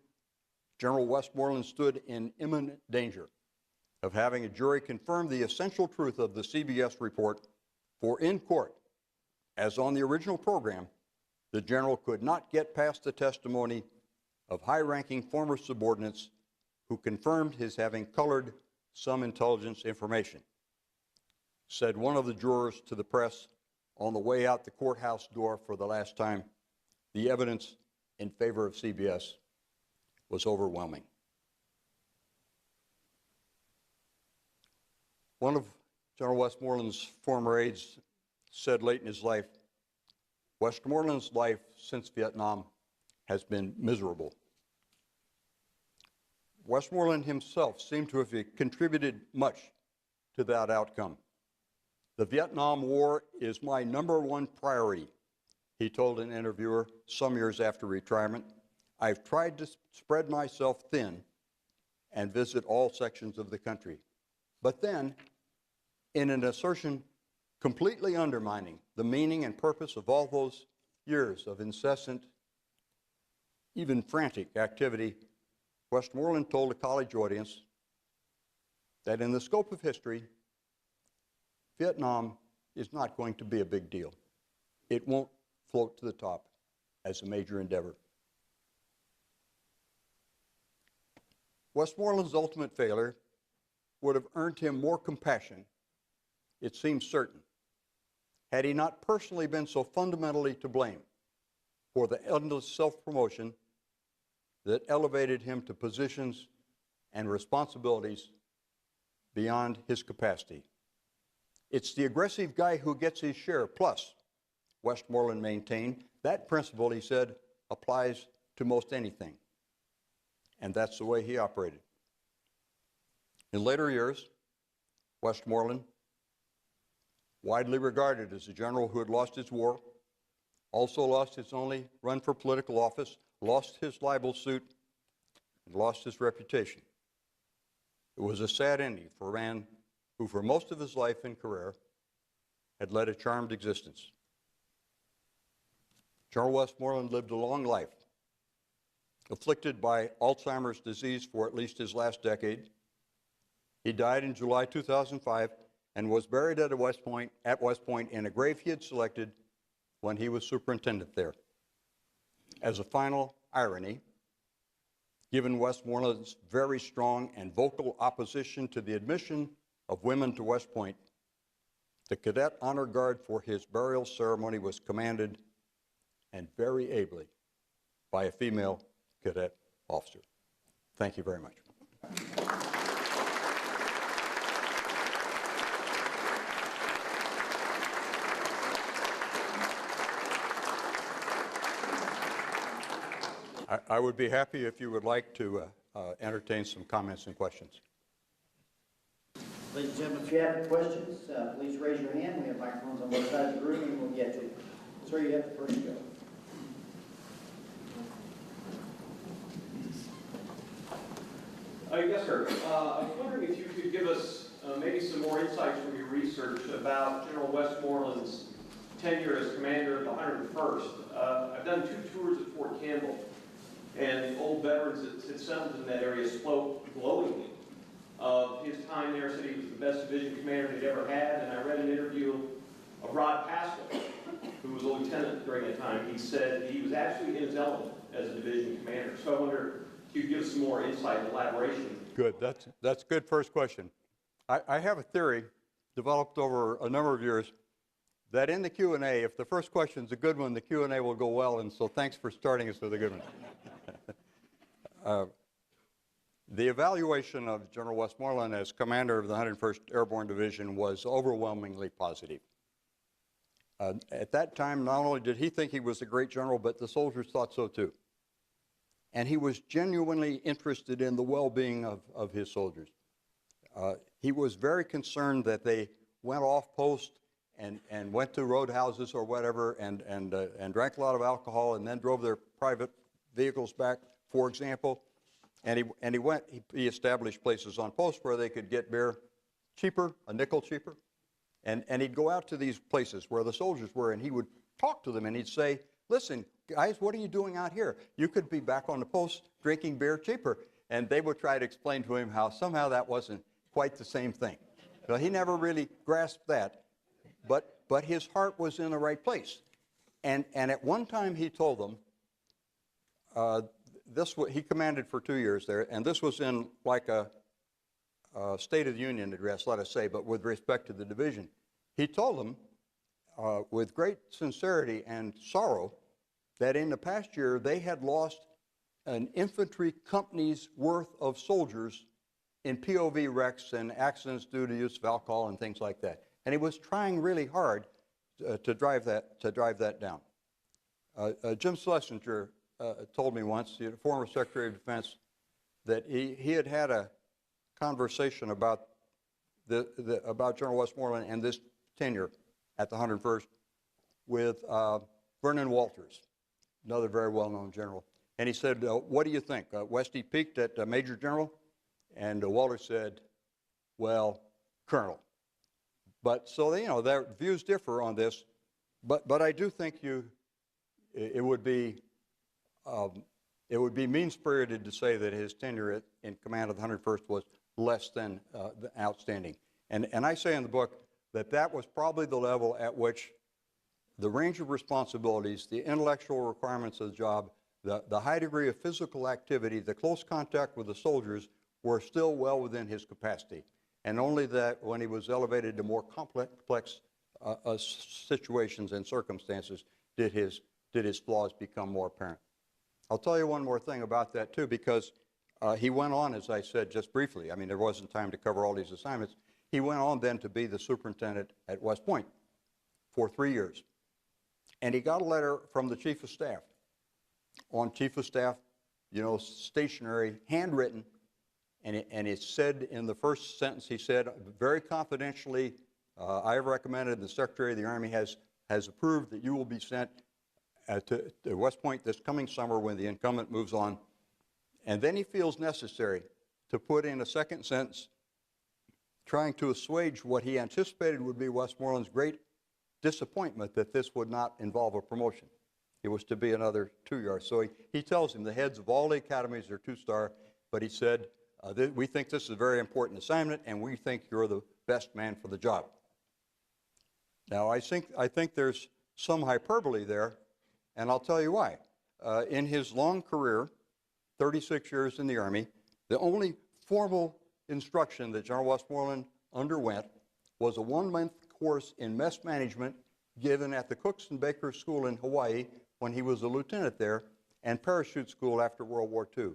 General Westmoreland stood in imminent danger of having a jury confirm the essential truth of the CBS report, for in court, as on the original program, the general could not get past the testimony of high-ranking former subordinates who confirmed his having colored some intelligence information. Said one of the jurors to the press on the way out the courthouse door for the last time, the evidence in favor of CBS was overwhelming. One of General Westmoreland's former aides said late in his life, Westmoreland's life since Vietnam has been miserable. Westmoreland himself seemed to have contributed much to that outcome. The Vietnam War is my #1 priority, he told an interviewer some years after retirement. I've tried to spread myself thin and visit all sections of the country. But then, in an assertion completely undermining the meaning and purpose of all those years of incessant, even frantic activity, Westmoreland told a college audience that in the scope of history, Vietnam is not going to be a big deal. It won't float to the top as a major endeavor. Westmoreland's ultimate failure would have earned him more compassion, it seems certain, had he not personally been so fundamentally to blame for the endless self-promotion that elevated him to positions and responsibilities beyond his capacity. It's the aggressive guy who gets his share. Plus, Westmoreland maintained, that principle, he said, applies to most anything. And that's the way he operated. In later years, Westmoreland, widely regarded as a general who had lost his war, also lost his only run for political office, lost his libel suit, and lost his reputation. It was a sad ending for a man who for most of his life and career had led a charmed existence. General Westmoreland lived a long life, afflicted by Alzheimer's disease for at least his last decade. He died in July 2005 and was buried at West Point in a grave he had selected when he was superintendent there. As a final irony, given Westmoreland's very strong and vocal opposition to the admission of women to West Point, the cadet honor guard for his burial ceremony was commanded, and very ably, by a female cadet officer. Thank you very much. I would be happy if you would like to entertain some comments and questions. Ladies and gentlemen, if you have questions, please raise your hand. We have microphones on both sides of the room, and we'll get to you. Sir, you have the first go. Yes, sir. I was wondering if you could give us maybe some more insights from your research about General Westmoreland's tenure as commander of the 101st. I've done 2 tours at Fort Campbell, and old veterans that had settled in that area spoke glowingly of his time there, said he was the best division commander they'd ever had, and I read an interview of Rod Pascal, who was a lieutenant during that time. He said he was absolutely in his element as a division commander. So I wonder if you could give us some more insight and elaboration. Good. That's a good first question. I have a theory developed over a number of years that in the Q&A, if the first question's a good one, the Q&A will go well, and so thanks for starting us with a good one. The evaluation of General Westmoreland as commander of the 101st Airborne Division was overwhelmingly positive. At that time, not only did he think he was a great general, but the soldiers thought so too. And he was genuinely interested in the well-being of his soldiers. He was very concerned that they went off post and went to roadhouses or whatever and drank a lot of alcohol and then drove their private vehicles back, for example. And he established places on post where they could get beer cheaper, a nickel cheaper. And he'd go out to these places where the soldiers were, and he would talk to them, and he'd say, listen, guys, what are you doing out here? You could be back on the post drinking beer cheaper. And they would try to explain to him how somehow that wasn't quite the same thing. So he never really grasped that, but his heart was in the right place. And at one time he told them, he commanded for 2 years there, and this was in like a State of the Union address, let us say, but with respect to the division. He told them with great sincerity and sorrow that in the past year they had lost an infantry company's worth of soldiers in POV wrecks and accidents due to use of alcohol and things like that. And he was trying really hard to drive that down. Jim Schlesinger told me once, the former Secretary of Defense, that he had had a conversation about about General Westmoreland and this tenure at the 101st with Vernon Walters, another very well-known general. And he said, what do you think? Westy peaked at Major General? And Walters said, well, Colonel. But so, their views differ on this. But I do think it would be mean-spirited to say that his tenure in command of the 101st was less than outstanding. And I say in the book that was probably the level at which the range of responsibilities, the intellectual requirements of the job, the high degree of physical activity, the close contact with the soldiers were still well within his capacity. And only that when he was elevated to more complex situations and circumstances did his flaws become more apparent. I'll tell you one more thing about that too, because he went on, as I said just briefly, I mean there wasn't time to cover all these assignments, he went on then to be the superintendent at West Point for 3 years. And he got a letter from the Chief of Staff. On Chief of Staff, stationery, handwritten, and it said in the first sentence, he said, very confidentially, I have recommended, the Secretary of the Army has approved that you will be sent to West Point this coming summer when the incumbent moves on. And then he feels necessary to put in a second sentence trying to assuage what he anticipated would be Westmoreland's great disappointment that this would not involve a promotion. It was to be another 2 years. So he tells him the heads of all the academies are 2-star, but he said, we think this is a very important assignment, and we think you're the best man for the job. Now, I think there's some hyperbole there, and I'll tell you why. In his long career, 36 years in the Army, the only formal instruction that General Westmoreland underwent was a 1-month course in mess management given at the Cooks and Bakers School in Hawaii when he was a lieutenant there, and parachute school after World War II.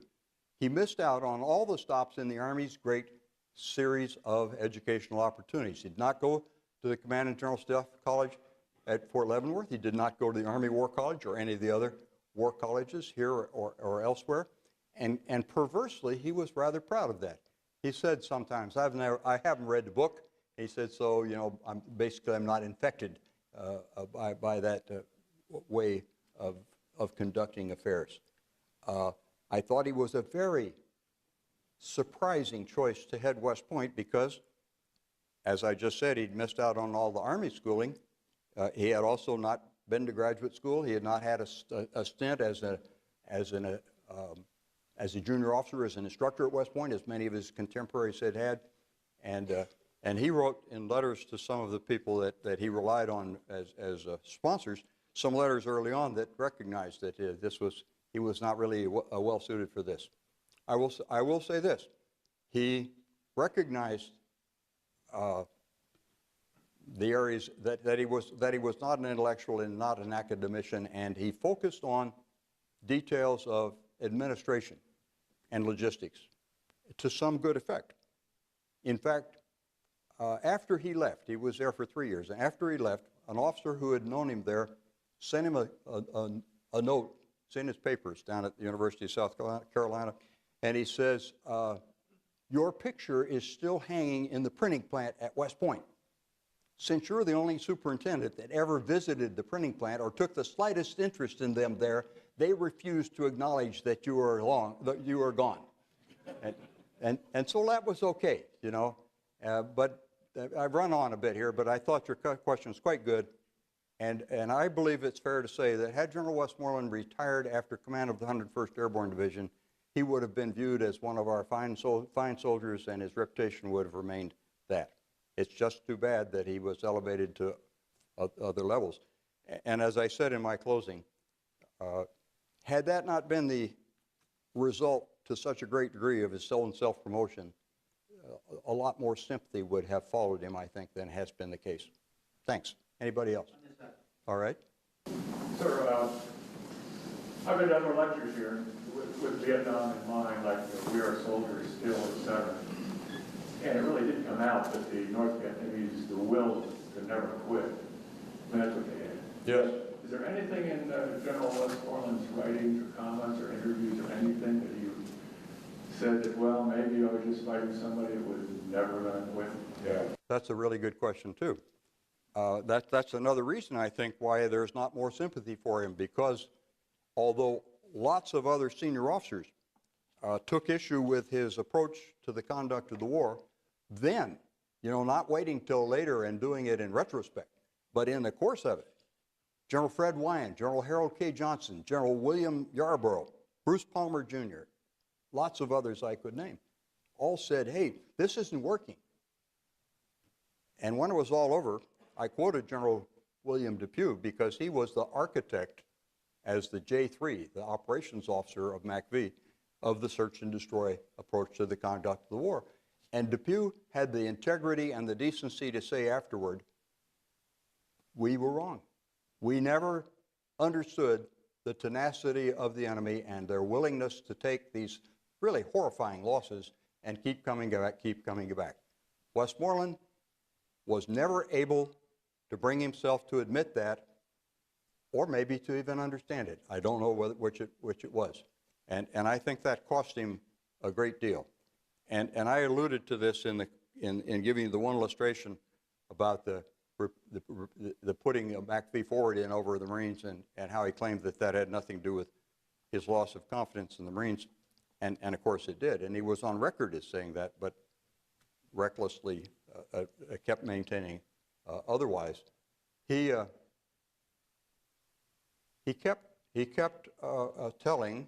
He missed out on all the stops in the Army's great series of educational opportunities. He did not go to the Command and General Staff College at Fort Leavenworth. He did not go to the Army War College or any of the other war colleges here or elsewhere. And perversely, he was rather proud of that. He said sometimes, I haven't read the book. He said, so, I'm not infected by that way of conducting affairs. I thought he was a very surprising choice to head West Point because, as I just said, he'd missed out on all the Army schooling. He had also not been to graduate school. He had not had a stint as a junior officer, as an instructor at West Point, as many of his contemporaries had. And he wrote in letters to some of the people that he relied on as sponsors, some letters early on that recognized that he was not really well suited for this. I will say this: he recognized the areas that he was not an intellectual and not an academician, and he focused on details of administration and logistics to some good effect. In fact, after he left, he was there for 3 years. After he left, an officer who had known him there sent him a note. It's in his papers down at the University of South Carolina, and he says, your picture is still hanging in the printing plant at West Point. Since you're the only superintendent that ever visited the printing plant or took the slightest interest in them there, they refused to acknowledge that you were gone. And so that was okay, But I've run on a bit here, but I thought your question was quite good. And I believe it's fair to say that had General Westmoreland retired after command of the 101st Airborne Division, he would have been viewed as one of our fine soldiers, and his reputation would have remained that. It's just too bad that he was elevated to other levels. And as I said in my closing, had that not been the result to such a great degree of his own self-promotion, a lot more sympathy would have followed him, I think, than has been the case. Thanks. Anybody else? All right. Sir, I've been to other lectures here with Vietnam in mind, like we are soldiers still, etc. And it really did come out that the North Vietnamese, the will to never quit. I mean, that's what they had. Yes. Is there anything in General Westmoreland's writings or comments or interviews or anything that you said that, well, maybe I was just fighting somebody that was never going to quit? Yeah. That's a really good question, too. That's another reason, I think, why there's not more sympathy for him, because although lots of other senior officers took issue with his approach to the conduct of the war, then, not waiting till later and doing it in retrospect, but in the course of it, General Fred Wyan, General Harold K. Johnson, General William Yarborough, Bruce Palmer Jr., lots of others I could name, all said, hey, this isn't working. And when it was all over, I quoted General William Depew because he was the architect as the J3, the operations officer of MACV, of the search and destroy approach to the conduct of the war. And Depew had the integrity and the decency to say afterward, we were wrong. We never understood the tenacity of the enemy and their willingness to take these really horrifying losses and keep coming back. Westmoreland was never able to bring himself to admit that, or maybe to even understand it. I don't know which it was. And I think that cost him a great deal. And I alluded to this in giving you the one illustration about the putting MACV forward in over the Marines and how he claimed that had nothing to do with his loss of confidence in the Marines. And of course it did. And he was on record as saying that, but recklessly kept maintaining otherwise. He kept telling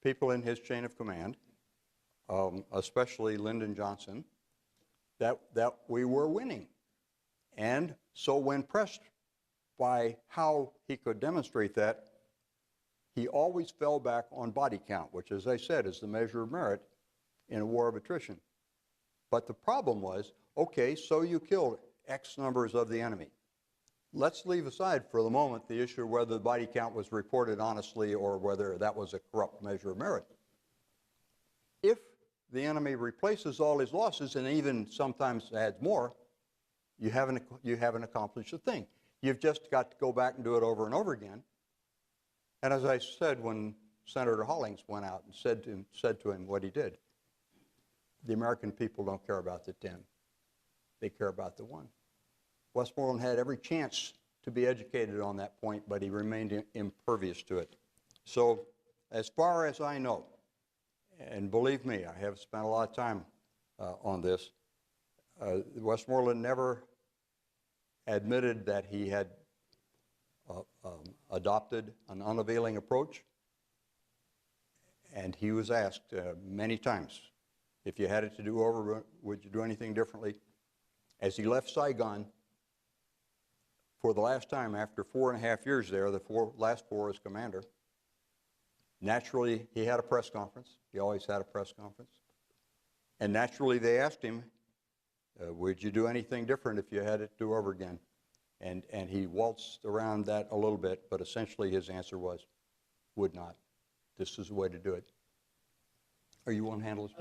people in his chain of command, especially Lyndon Johnson, that we were winning. And so when pressed by how he could demonstrate that, he always fell back on body count, which, as I said, is the measure of merit in a war of attrition. But the problem was, okay, so you killed X numbers of the enemy. Let's leave aside for the moment the issue of whether the body count was reported honestly or whether that was a corrupt measure of merit. If the enemy replaces all his losses and even sometimes adds more, you haven't accomplished a thing. You've just got to go back and do it over and over again. And as I said when Senator Hollings went out and said to him what he did, the American people don't care about the 10. They care about the 1. Westmoreland had every chance to be educated on that point, but he remained impervious to it. So as far as I know, and believe me, I have spent a lot of time on this, Westmoreland never admitted that he had adopted an unavailing approach, and he was asked many times, if you had it to do over, would you do anything differently? As he left Saigon for the last time after 4.5 years there, the last 4 as commander, naturally he had a press conference. He always had a press conference. And naturally they asked him, would you do anything different if you had it to do over again? And he waltzed around that a little bit, but essentially his answer was, would not. This is the way to do it. Are you want to handle this?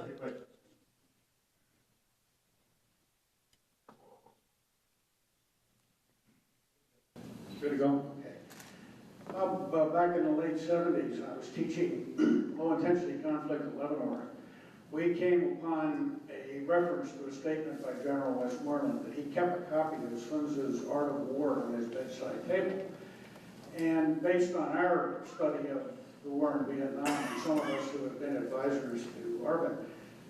Good to go. Okay. Back in the late 70s, I was teaching low-intensity conflict in Lebanon. We came upon a reference to a statement by General Westmoreland that he kept a copy of Sun Tzu's Art of War on his bedside table. And based on our study of the war in Vietnam, and some of us who have been advisors to ARVN,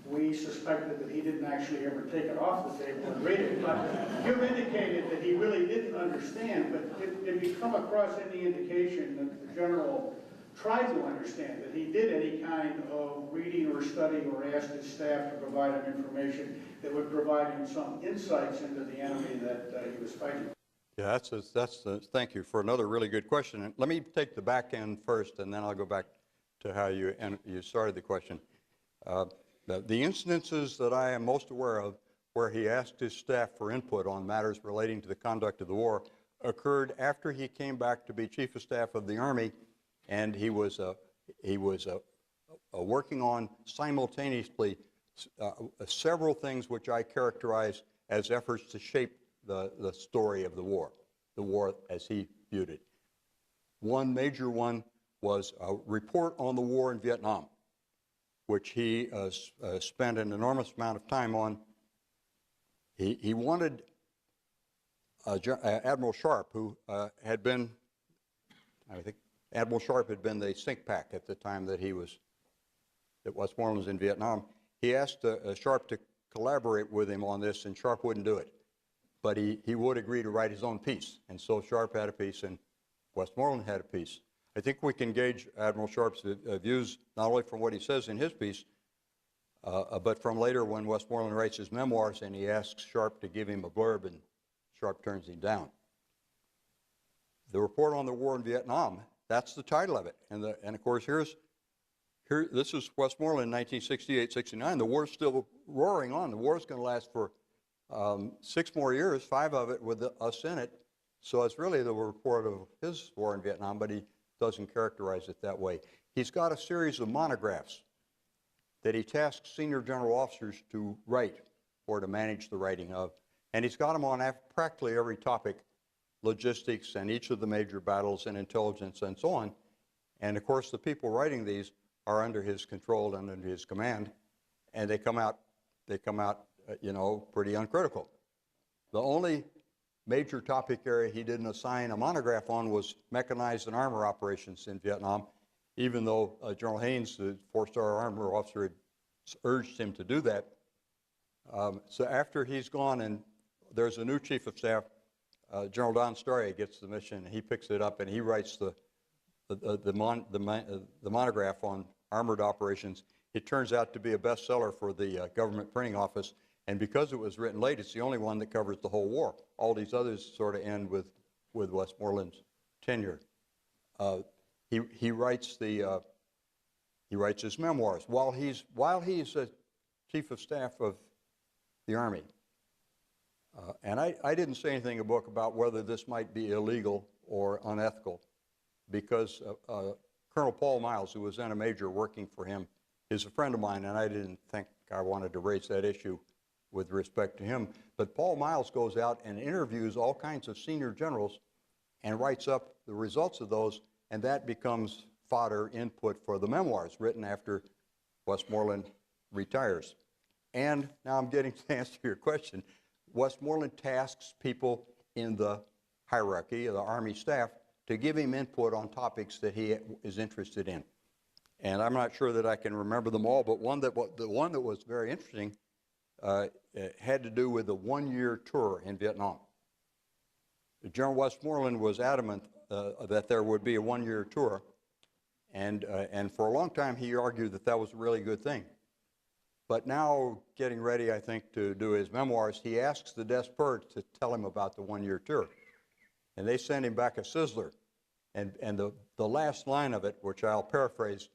We suspected that he didn't actually ever take it off the table and read it, but you've indicated that he really didn't understand. But if you come across any indication that the general tried to understand, that he did any kind of reading or study or asked his staff to provide him information that would provide him some insights into the enemy that he was fighting? Yeah, thank you for another really good question. And let me take the back end first, and then I'll go back to how you started the question. The instances that I am most aware of where he asked his staff for input on matters relating to the conduct of the war occurred after he came back to be Chief of Staff of the Army, and he was working on simultaneously several things which I characterize as efforts to shape the story of the war as he viewed it. One major one was a report on the war in Vietnam, which he spent an enormous amount of time on. He wanted Admiral Sharp, who had been, I think, Admiral Sharp had been the think pack at the time that Westmoreland was in Vietnam. He asked Sharp to collaborate with him on this, and Sharp wouldn't do it. But he would agree to write his own piece. And so Sharp had a piece, and Westmoreland had a piece. I think we can gauge Admiral Sharp's views not only from what he says in his piece, but from later when Westmoreland writes his memoirs and he asks Sharp to give him a blurb, and Sharp turns him down. The report on the war in Vietnam, that's the title of it. And of course, this is Westmoreland in 1968-69. The war's still roaring on. The war's going to last for 6 more years, 5 of it with us in it. So it's really the report of his war in Vietnam, but he doesn't characterize it that way. He's got a series of monographs that he tasks senior general officers to write or to manage the writing of. And he's got them on practically every topic, logistics and each of the major battles and intelligence and so on. And of course, the people writing these are under his control and under his command, and they come out, pretty uncritical. The only major topic area he didn't assign a monograph on was mechanized and armor operations in Vietnam, even though General Haynes, the 4-star armor officer, had urged him to do that. So after he's gone and there's a new chief of staff, General Don Story gets the mission, and he picks it up and he writes the monograph on armored operations. It turns out to be a bestseller for the government printing office, and because it was written late, it's the only one that covers the whole war. All these others sort of end with Westmoreland's tenure. He writes his memoirs while he's a chief of staff of the Army. And I didn't say anything in the book about whether this might be illegal or unethical, because Colonel Paul Miles, who was then a major working for him, is a friend of mine, and I didn't think I wanted to raise that issue with respect to him. But Paul Miles goes out and interviews all kinds of senior generals and writes up the results of those, and that becomes fodder input for the memoirs written after Westmoreland retires. And now I'm getting to answer your question. Westmoreland tasks people in the hierarchy of the Army staff to give him input on topics that he is interested in. And I'm not sure that I can remember them all, but the one that was very interesting had to do with the 1-year tour in Vietnam. General Westmoreland was adamant that there would be a 1-year tour, and for a long time he argued that that was a really good thing. But now, getting ready, I think, to do his memoirs, he asks the desk pert to tell him about the 1-year tour. And they send him back a sizzler. And the last line of it, which I'll paraphrase,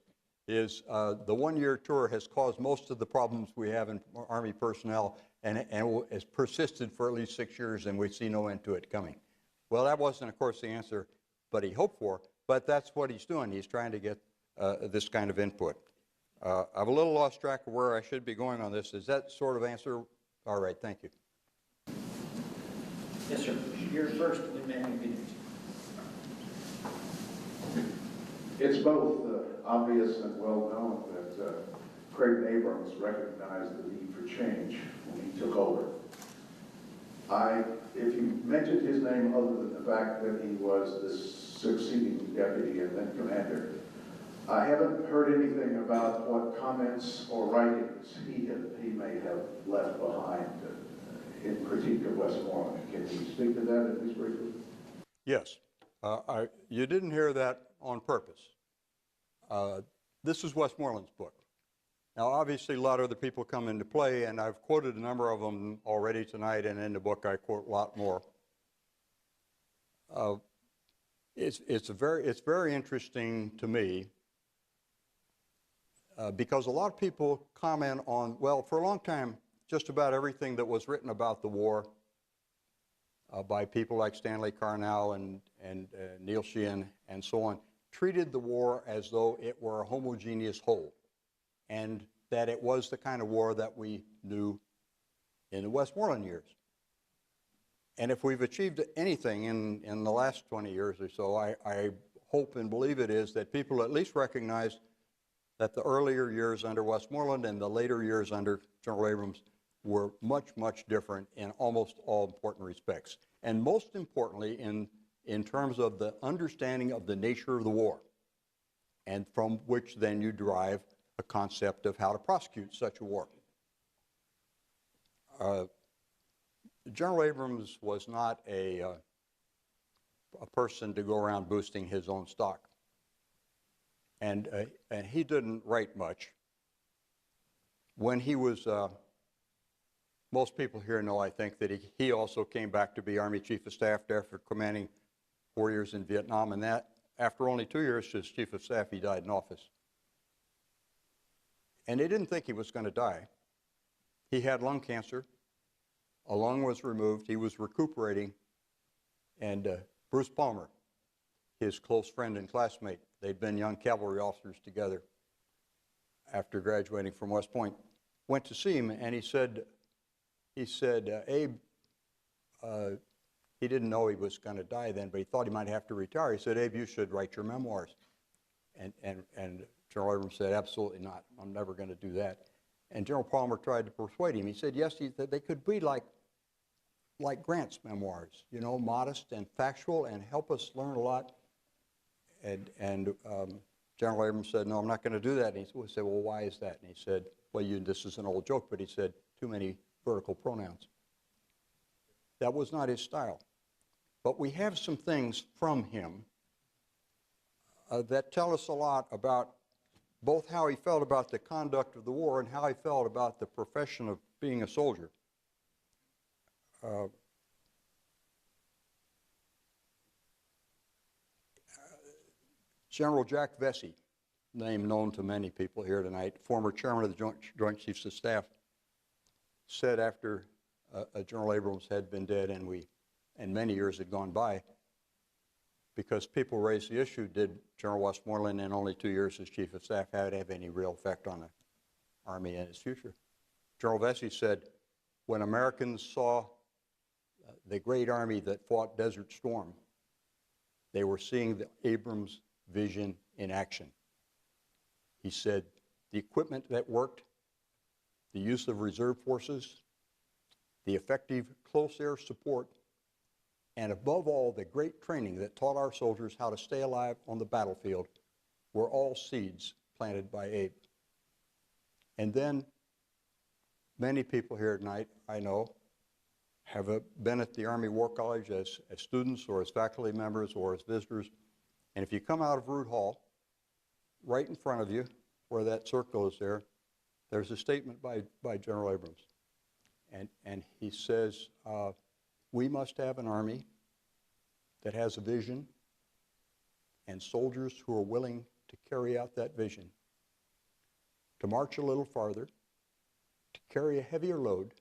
is the 1-year tour has caused most of the problems we have in Army personnel and has persisted for at least 6 years, and we see no end to it coming. Well, that wasn't, of course, the answer but he hoped for, but that's what he's doing. He's trying to get this kind of input. I've a little lost track of where I should be going on this. Does that sort of answer? All right, thank you. Yes, sir. You're first, and then you It's both obvious and well known that Creighton Abrams recognized the need for change when he took over. If you mentioned his name other than the fact that he was the succeeding deputy and then commander, I haven't heard anything about what comments or writings he may have left behind in critique of Westmoreland. Can you speak to that at least briefly? Yes. You didn't hear that on purpose. This is Westmoreland's book. Now, obviously, a lot of other people come into play, and I've quoted a number of them already tonight, and in the book I quote a lot more. It's very interesting to me because a lot of people comment on, well, for a long time, just about everything that was written about the war by people like Stanley Carnell and Neil Sheehan and so on, treated the war as though it were a homogeneous whole, and that it was the kind of war that we knew in the Westmoreland years. And if we've achieved anything in the last 20 years or so, I hope and believe it is that people at least recognize that the earlier years under Westmoreland and the later years under General Abrams were much, much different in almost all important respects. And most importantly, in terms of the understanding of the nature of the war, and from which then you derive a concept of how to prosecute such a war. General Abrams was not a person to go around boosting his own stock. And he didn't write much. When he was, most people here know, I think, that he also came back to be Army Chief of Staff after commanding 4 years in Vietnam, and that after only 2 years as Chief of Staff, he died in office. And they didn't think he was going to die. He had lung cancer. A lung was removed. He was recuperating. And Bruce Palmer, his close friend and classmate, they'd been young cavalry officers together after graduating from West Point, went to see him, and he said, Abe, he didn't know he was going to die then, but he thought he might have to retire. He said, Abe, you should write your memoirs. And General Abrams said, absolutely not. I'm never going to do that. And General Palmer tried to persuade him. He said, yes, they could be like Grant's memoirs, you know, modest and factual and help us learn a lot. And General Abrams said, no, I'm not going to do that. And he said, well, why is that? And he said, well, this is an old joke, but he said, too many vertical pronouns. That was not his style. But we have some things from him that tell us a lot about both how he felt about the conduct of the war and how he felt about the profession of being a soldier. General Jack Vesey, name known to many people here tonight, former chairman of the Joint Chiefs of Staff, said after General Abrams had been dead and many years had gone by, because people raised the issue, did General Westmoreland in only 2 years as Chief of Staff have any real effect on the Army and its future? General Vesey said, when Americans saw the great Army that fought Desert Storm, they were seeing the Abrams vision in action. He said, the equipment that worked, the use of reserve forces, the effective close air support, and above all, the great training that taught our soldiers how to stay alive on the battlefield were all seeds planted by Abe. And then many people here tonight, I know, have been at the Army War College as students or as faculty members or as visitors. And if you come out of Root Hall, right in front of you, where that circle is there, there's a statement by General Abrams. And he says, we must have an Army that has a vision and soldiers who are willing to carry out that vision, to march a little farther, to carry a heavier load,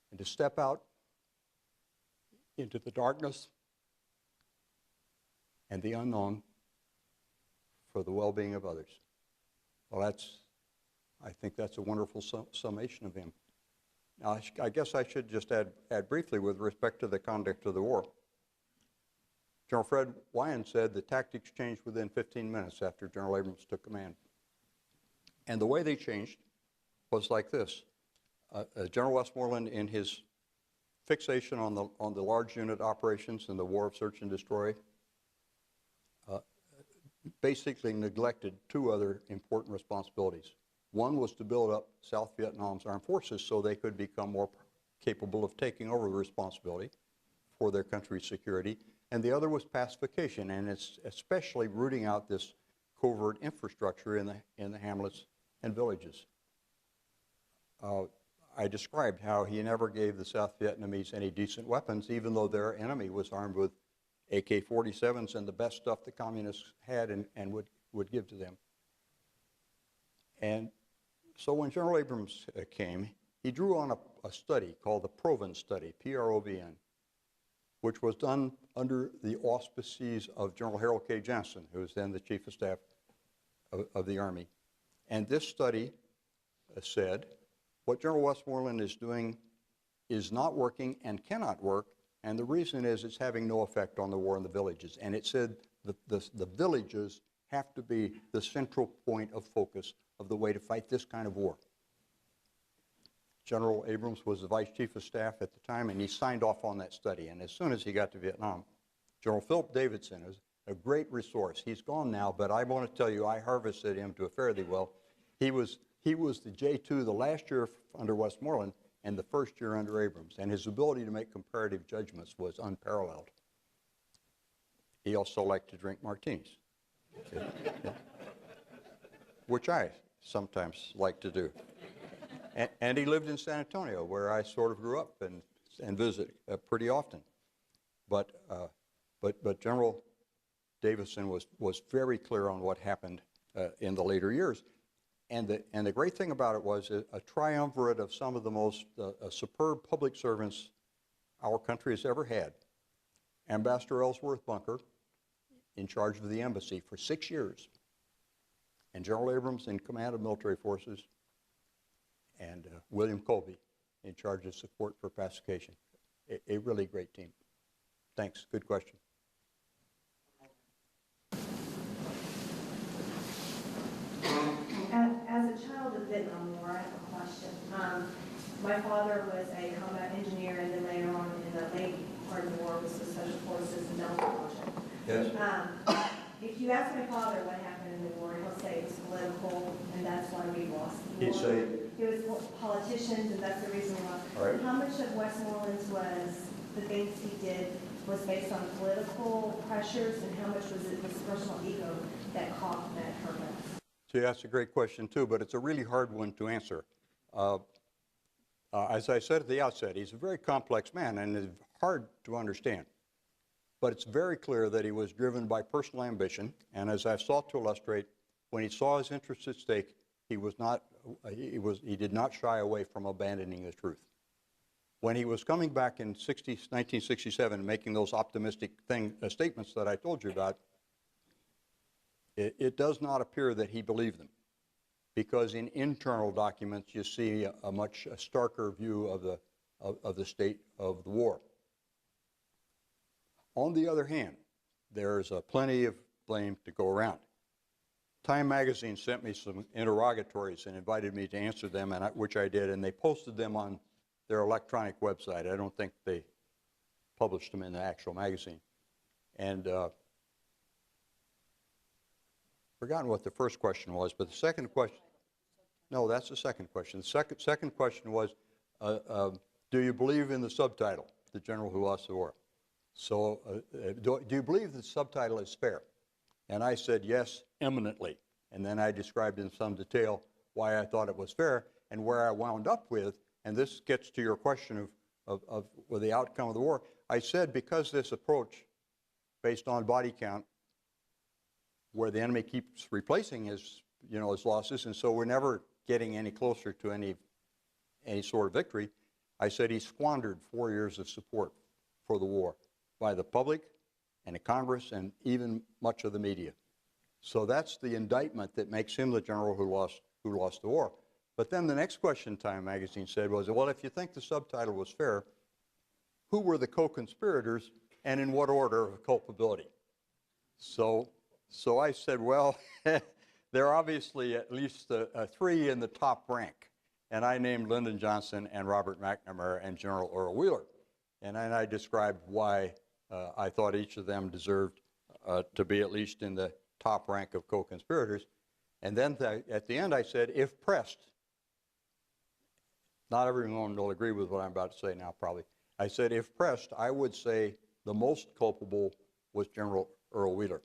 and to step out into the darkness and the unknown for the well-being of others. Well, I think that's a wonderful summation of him. Now, I guess I should just add briefly with respect to the conduct of the war. General Fred Wyan said the tactics changed within 15 minutes after General Abrams took command. And the way they changed was like this. General Westmoreland, in his fixation on the large unit operations in the war of search and destroy, basically neglected two other important responsibilities. One was to build up South Vietnam's armed forces so they could become more capable of taking over the responsibility for their country's security. And the other was pacification, and it's especially rooting out this covert infrastructure in the hamlets and villages. I described how he never gave the South Vietnamese any decent weapons, even though their enemy was armed with AK-47s and the best stuff the communists had and would give to them. And so when General Abrams came, he drew on a study called the Proven Study, P-R-O-V-N, which was done under the auspices of General Harold K. Johnson, who was then the Chief of Staff of the Army. And this study said, what General Westmoreland is doing is not working and cannot work, and the reason is it's having no effect on the war in the villages. And it said the villages have to be the central point of focus of the way to fight this kind of war. General Abrams was the Vice Chief of Staff at the time, and he signed off on that study. And as soon as he got to Vietnam, General Philip Davidson is a great resource. He's gone now, but I want to tell you, I harvested him to a fairly well. He was the J2 the last year under Westmoreland and the first year under Abrams, and his ability to make comparative judgments was unparalleled. He also liked to drink martinis, which I sometimes like to do. And he lived in San Antonio, where I sort of grew up and visit pretty often. But General Davidson was very clear on what happened in the later years. And the great thing about it was a triumvirate of some of the most superb public servants our country has ever had. Ambassador Ellsworth Bunker, in charge of the embassy for 6 years, and General Abrams in command of military forces, and William Colby in charge of support for pacification. A really great team. Thanks. Good question. As a child of the Vietnam War, I have a question. My father was a combat engineer, and then later on in the late part of the war was with Special Forces and Delta Project. Yes. If you ask my father what happened in the war, he'll say it was political, and that's why we lost the war. He'd say? It was politicians, and that's the reason why. All right. How much of Westmoreland's was the things he did was based on political pressures, and how much was it his personal ego that caused that purpose? See, that's a great question, too, but it's a really hard one to answer. As I said at the outset, he's a very complex man, and it's hard to understand. But it's very clear that he was driven by personal ambition, and as I've sought to illustrate, when he saw his interests at stake, he did not shy away from abandoning the truth. When he was coming back in 1967, making those optimistic statements that I told you about, it does not appear that he believed them, because in internal documents you see a much starker view of the state of the war. On the other hand, there's plenty of blame to go around. Time magazine sent me some interrogatories and invited me to answer them, which I did, and they posted them on their electronic website. I don't think they published them in the actual magazine. And forgotten what the first question was, but the second question, no, that's the second question. The second question was, do you believe in the subtitle, The General Who Lost the War? So do you believe the subtitle is fair? And I said yes, eminently. And then I described in some detail why I thought it was fair and where I wound up with, and this gets to your question of the outcome of the war. I said because this approach based on body count, where the enemy keeps replacing his losses, and so we're never getting any closer to any sort of victory, I said he squandered 4 years of support for the war by the public and the Congress and even much of the media. So that's the indictment that makes him the general who lost the war. But then the next question Time magazine said was, well, if you think the subtitle was fair, who were the co-conspirators and in what order of culpability? So I said, well, there are obviously at least three in the top rank. And I named Lyndon Johnson and Robert McNamara and General Earl Wheeler. And then I described why I thought each of them deserved to be at least in the top rank of co-conspirators. And then at the end I said, if pressed, not everyone will agree with what I'm about to say now probably. I said, if pressed, I would say the most culpable was General Earl Wheeler.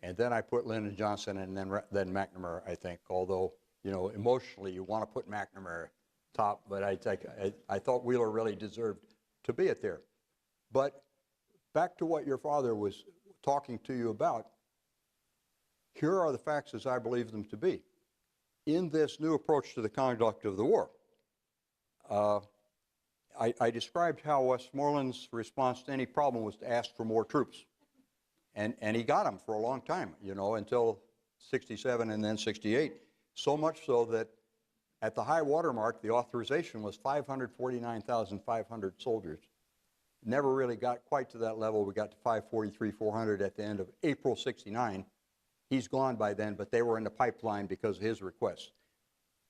And then I put Lyndon Johnson and then McNamara, I think, although, you know, emotionally you want to put McNamara top, but I thought Wheeler really deserved to be it there. But back to what your father was talking to you about, here are the facts as I believe them to be. In this new approach to the conduct of the war, I described how Westmoreland's response to any problem was to ask for more troops. And he got them for a long time, you know, until 67 and then 68. So much so that at the high water mark, the authorization was 549,500 soldiers. Never really got quite to that level. We got to 543,400 at the end of April 69. He's gone by then, but they were in the pipeline because of his request.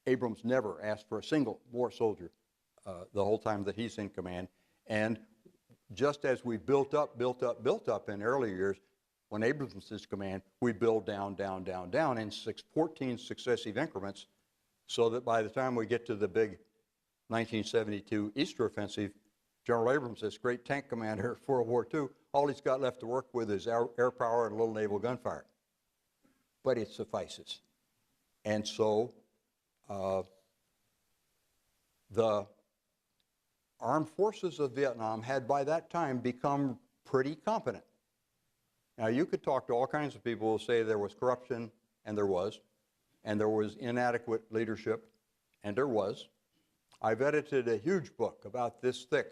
Abrams never asked for a single more soldier the whole time that he's in command. And just as we built up in earlier years, when Abrams was in command, we build down in 14 successive increments, so that by the time we get to the big 1972 Easter offensive, General Abrams, this great tank commander for World War II, all he's got left to work with is air power and a little naval gunfire. But it suffices. And so the armed forces of Vietnam had by that time become pretty competent. Now you could talk to all kinds of people who say there was corruption, and there was inadequate leadership, and there was. I've edited a huge book about this thick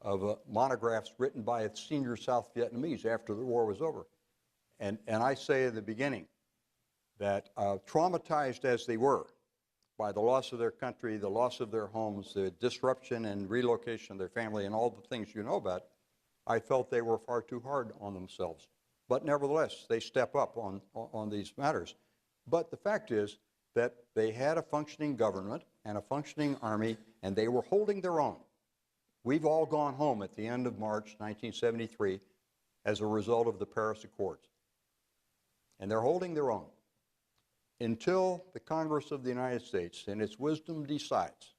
of monographs written by senior South Vietnamese after the war was over. And I say in the beginning that traumatized as they were by the loss of their country, the loss of their homes, the disruption and relocation of their family, and all the things you know about, I felt they were far too hard on themselves. But nevertheless, they step up on these matters. But the fact is that they had a functioning government and a functioning army, and they were holding their own. We've all gone home at the end of March 1973 as a result of the Paris Accords. And they're holding their own until the Congress of the United States, in its wisdom, decides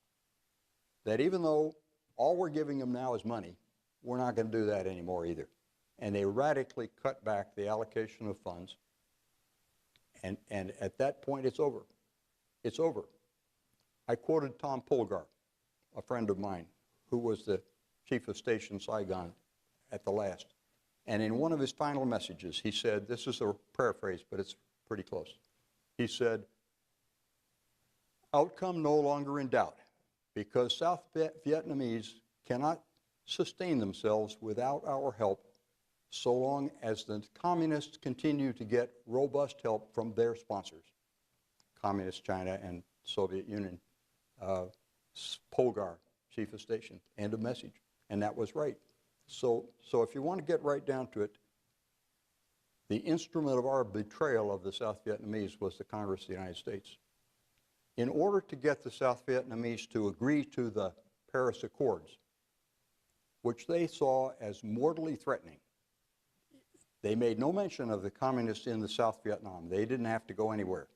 that even though all we're giving them now is money, we're not going to do that anymore either. And they radically cut back the allocation of funds. And at that point, it's over. It's over. I quoted Tom Polgar, a friend of mine, who was the chief of station Saigon at the last. And in one of his final messages, he said, this is a paraphrase, but it's pretty close. He said, outcome no longer in doubt, because South Vietnamese cannot sustain themselves without our help so long as the communists continue to get robust help from their sponsors, Communist China and Soviet Union. Polgar, chief of station, end of message. And that was right. So if you want to get right down to it, the instrument of our betrayal of the South Vietnamese was the Congress of the United States. In order to get the South Vietnamese to agree to the Paris Accords, which they saw as mortally threatening, they made no mention of the communists in the South Vietnam. They didn't have to go anywhere.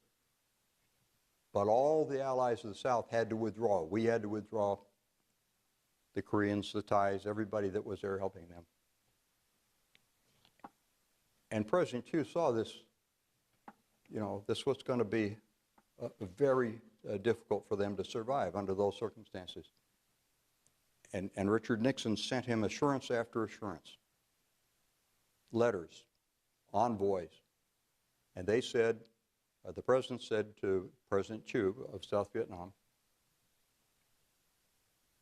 But all the allies of the South had to withdraw. We had to withdraw, the Koreans, the Thais, everybody that was there helping them. And President Thieu saw this, you know, this was going to be very difficult for them to survive under those circumstances. And Richard Nixon sent him assurance after assurance, letters, envoys. And they said, the president said to President Thieu of South Vietnam,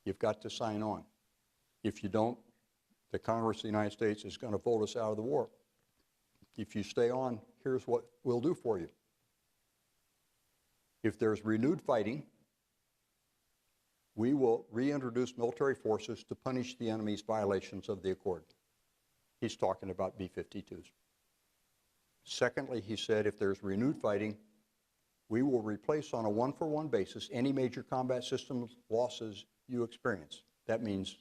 you've got to sign on. If you don't, the Congress of the United States is going to vote us out of the war. If you stay on, here's what we'll do for you. If there's renewed fighting, we will reintroduce military forces to punish the enemy's violations of the accord. He's talking about B-52s. Secondly, he said, if there's renewed fighting, we will replace on a one-for-one basis any major combat systems losses you experience. That means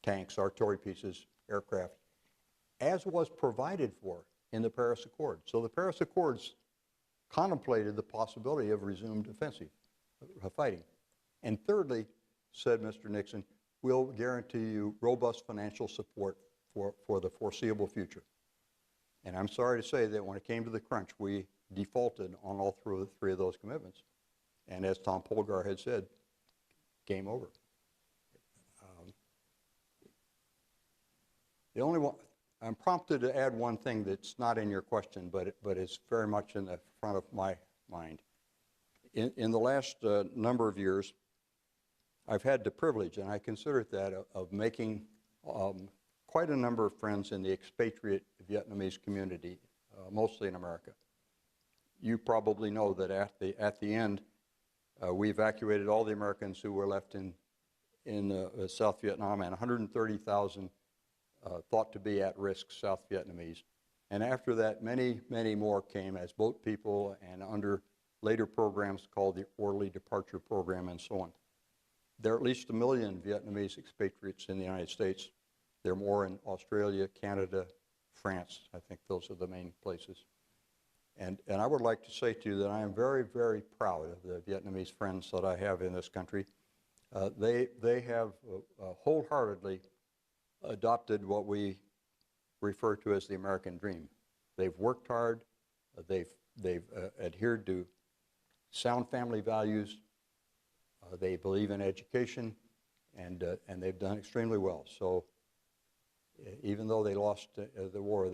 tanks, artillery pieces, aircraft, as was provided for in the Paris Accord. So the Paris Accords contemplated the possibility of resumed offensive fighting. And thirdly, said Mr. Nixon, we'll guarantee you robust financial support for the foreseeable future. And I'm sorry to say that when it came to the crunch, we defaulted on all three of those commitments. And as Tom Polgar had said, game over. The only one, I'm prompted to add one thing that's not in your question, but it's very much in the front of my mind. In the last number of years, I've had the privilege, and I consider it that, of making quite a number of friends in the expatriate Vietnamese community, mostly in America. You probably know that at the end, we evacuated all the Americans who were left in South Vietnam, and 130,000 thought to be at risk South Vietnamese. And after that, many, many more came as boat people and under later programs called the Orderly Departure Program and so on. There are at least 1 million Vietnamese expatriates in the United States. There are more in Australia, Canada, France. I think those are the main places. And I would like to say to you that I am very, very proud of the Vietnamese friends that I have in this country. They have wholeheartedly adopted what we refer to as the American dream. They've worked hard. They've adhered to sound family values. They believe in education, and they've done extremely well. So even though they lost the war,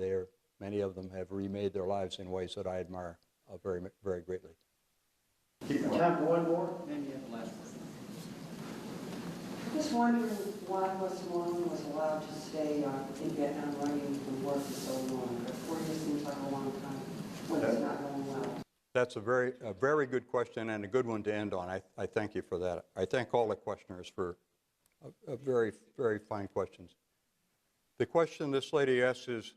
many of them have remade their lives in ways that I admire very, very greatly. Time for one more, and you have the last one. I'm just wondering why Westmoreland was allowed to stay in Vietnam running the war for so long. 4 years seems like a long time when it's not going well. That's a very good question and a good one to end on. I thank you for that. I thank all the questioners for very, very fine questions. The question this lady asks is,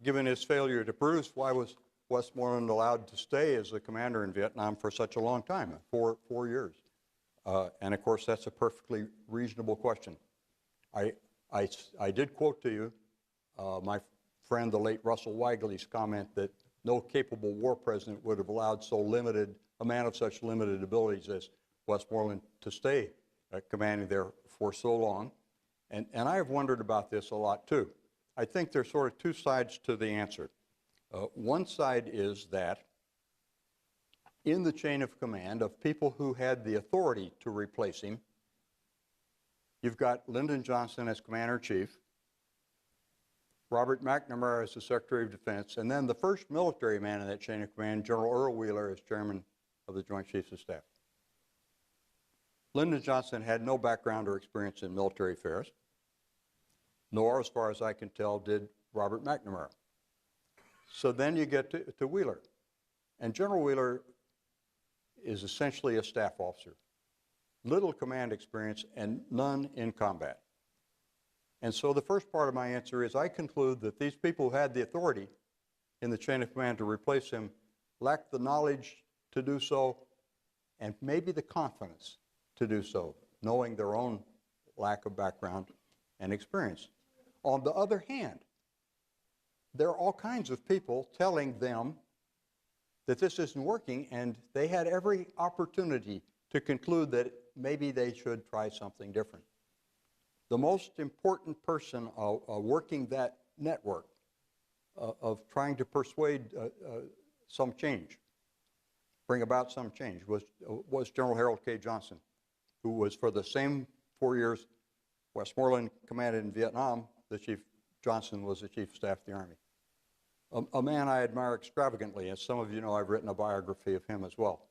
given his failure to produce, why was Westmoreland allowed to stay as the commander in Vietnam for such a long time, 4 years? And of course, that's a perfectly reasonable question. I did quote to you my friend, the late Russell Weigley's comment that no capable war president would have allowed a man of such limited abilities as Westmoreland to stay commanding there for so long. And I have wondered about this a lot too. I think there's sort of two sides to the answer. One side is that in the chain of command of people who had the authority to replace him, you've got Lyndon Johnson as Commander-in-Chief, Robert McNamara as the Secretary of Defense, and then the first military man in that chain of command, General Earl Wheeler, as Chairman of the Joint Chiefs of Staff. Lyndon Johnson had no background or experience in military affairs, nor, as far as I can tell, did Robert McNamara. So then you get to Wheeler. And General Wheeler is essentially a staff officer. Little command experience and none in combat. And so the first part of my answer is I conclude that these people who had the authority in the chain of command to replace him lacked the knowledge to do so and maybe the confidence to do so, knowing their own lack of background and experience. On the other hand, there are all kinds of people telling them that this isn't working, and they had every opportunity to conclude that maybe they should try something different. The most important person working that network of trying to persuade some change, bring about some change, was General Harold K. Johnson, who was for the same 4 years Westmoreland commanded in Vietnam. Johnson was the Chief of Staff of the Army. A man I admire extravagantly. As some of you know, I've written a biography of him as well.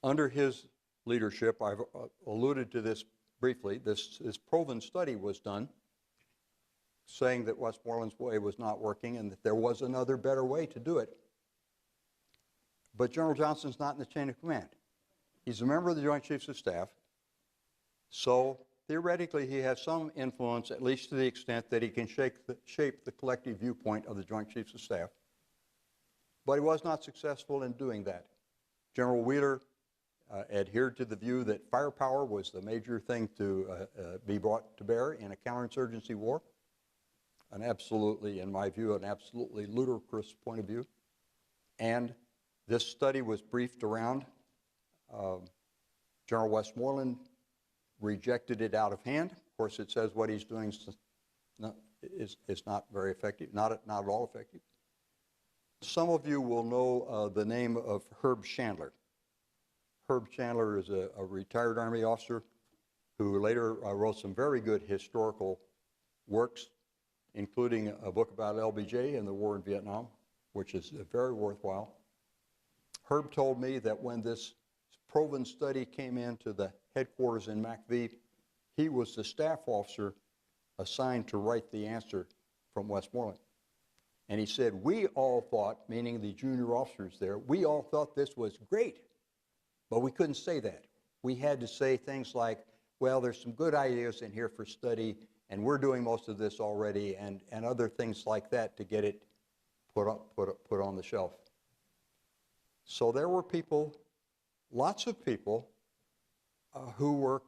Under his leadership, I've alluded to this briefly, this proven study was done saying that Westmoreland's way was not working and that there was another better way to do it. But General Johnson's not in the chain of command. He's a member of the Joint Chiefs of Staff, so theoretically he has some influence, at least to the extent that he can shape the collective viewpoint of the Joint Chiefs of Staff. But he was not successful in doing that. General Wheeler adhered to the view that firepower was the major thing to be brought to bear in a counterinsurgency war. an absolutely, in my view, an absolutely ludicrous point of view. And this study was briefed around. General Westmoreland rejected it out of hand. Of course, it says what he's doing is not very effective, not at all effective. Some of you will know the name of Herb Chandler. Herb Chandler is a retired Army officer who later wrote some very good historical works, including a book about LBJ and the war in Vietnam, which is very worthwhile. Herb told me that when this Proven study came into the headquarters in McVee, he was the staff officer assigned to write the answer from Westmoreland. And he said, we all thought, meaning the junior officers there, we all thought this was great, but we couldn't say that. We had to say things like, well, there's some good ideas in here for study, and we're doing most of this already, and other things like that to get it put on the shelf. So there were people, lots of people, who were,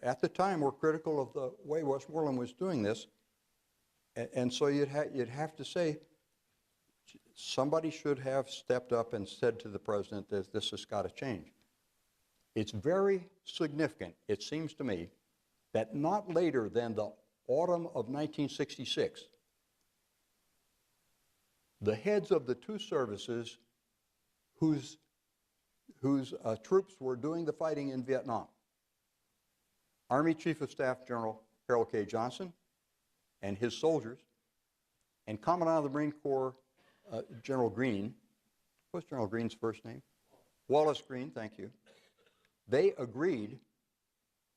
at the time, were critical of the way Westmoreland was doing this. And so you'd have to say, somebody should have stepped up and said to the president that this has got to change. It's very significant, it seems to me, that not later than the autumn of 1966, the heads of the two services whose troops were doing the fighting in Vietnam, Army Chief of Staff General Harold K. Johnson and his soldiers, and Commandant of the Marine Corps General Greene, what's General Greene's first name? Wallace Greene, thank you. They agreed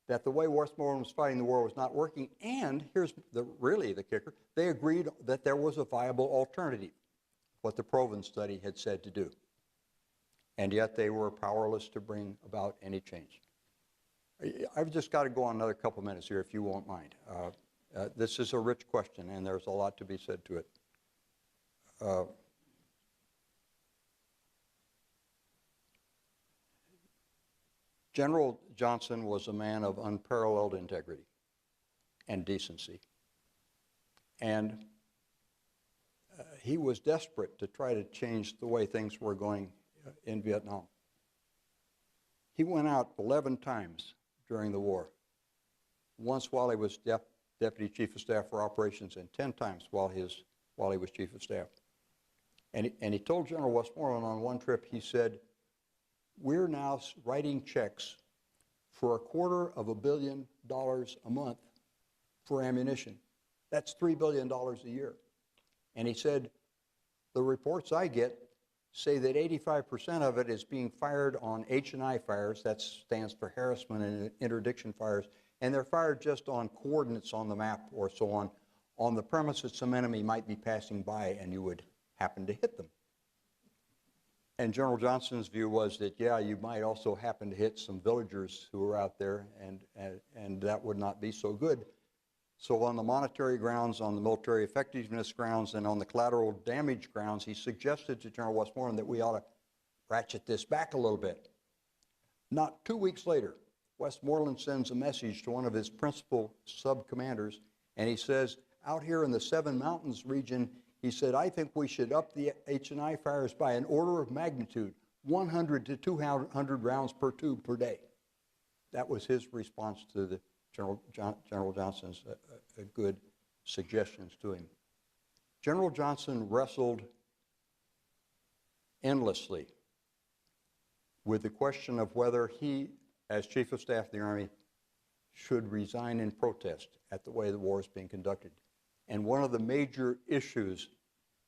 that the way Westmoreland was fighting the war was not working, and here's really the kicker, they agreed that there was a viable alternative, what the Proven study had said to do. And yet they were powerless to bring about any change. I've just got to go on another couple minutes here, if you won't mind. This is a rich question, and there's a lot to be said to it. General Johnson was a man of unparalleled integrity and decency. And he was desperate to try to change the way things were going in Vietnam. He went out 11 times during the war, once while he was Deputy Chief of Staff for Operations, and 10 times while he was Chief of Staff. And he told General Westmoreland on one trip, he said, we're now writing checks for $250 million a month for ammunition. That's $3 billion a year. And he said, the reports I get say that 85% of it is being fired on H&I fires, that stands for harassment and interdiction fires, and they're fired just on coordinates on the map or so on the premise that some enemy might be passing by and you would happen to hit them. And General Johnson's view was that, yeah, you might also happen to hit some villagers who were out there, and that would not be so good. So on the monetary grounds, on the military effectiveness grounds, and on the collateral damage grounds, he suggested to General Westmoreland that we ought to ratchet this back a little bit. Not 2 weeks later, Westmoreland sends a message to one of his principal sub-commanders, and he says, out here in the Seven Mountains region, he said, I think we should up the H&I fires by an order of magnitude, 100 to 200 rounds per tube per day. That was his response to the General Johnson's good suggestions to him. General Johnson wrestled endlessly with the question of whether he, as Chief of Staff of the Army, should resign in protest at the way the war is being conducted. And one of the major issues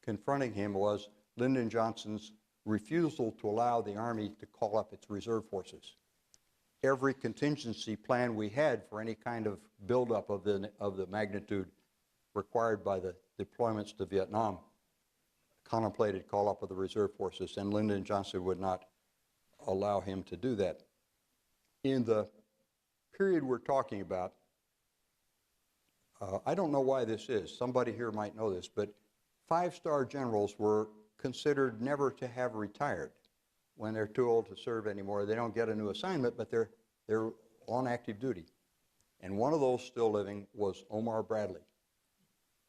confronting him was Lyndon Johnson's refusal to allow the Army to call up its reserve forces. Every contingency plan we had for any kind of buildup of the magnitude required by the deployments to Vietnam contemplated call-up of the reserve forces, and Lyndon Johnson would not allow him to do that. In the period we're talking about, I don't know why this is. Somebody here might know this, but five-star generals were considered never to have retired. When they're too old to serve anymore, they don't get a new assignment, but they're on active duty. And one of those still living was Omar Bradley.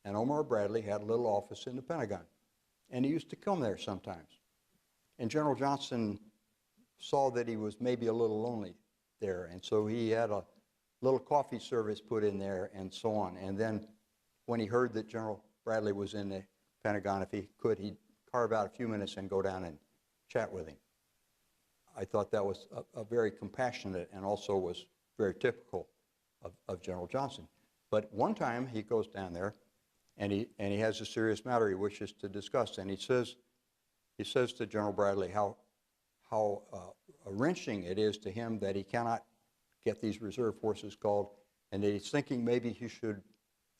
and Omar Bradley had a little office in the Pentagon. And he used to come there sometimes. And General Johnson saw that he was maybe a little lonely there, and so he had a little coffee service put in there and so on. And then when he heard that General Bradley was in the Pentagon, if he could, he'd carve out a few minutes and go down and chat with him. I thought that was a very compassionate and also was very typical of General Johnson. But one time he goes down there and he has a serious matter he wishes to discuss, and he says to General Bradley how wrenching it is to him that he cannot get these reserve forces called, and that he's thinking maybe he should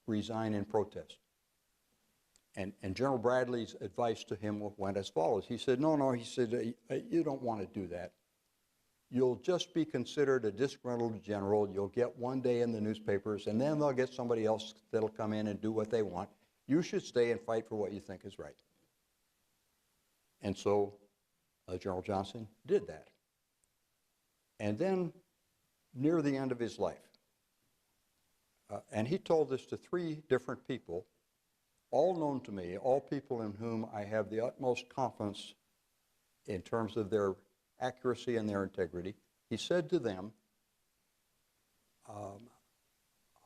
resign in protest. And General Bradley's advice to him went as follows. He said, no, he said, you don't want to do that. You'll just be considered a disgruntled general. You'll get one day in the newspapers, and then they'll get somebody else that'll come in and do what they want. You should stay and fight for what you think is right. And so General Johnson did that. And then, near the end of his life, and he told this to 3 different people, all known to me, all people in whom I have the utmost confidence in terms of their accuracy and their integrity. He said to them,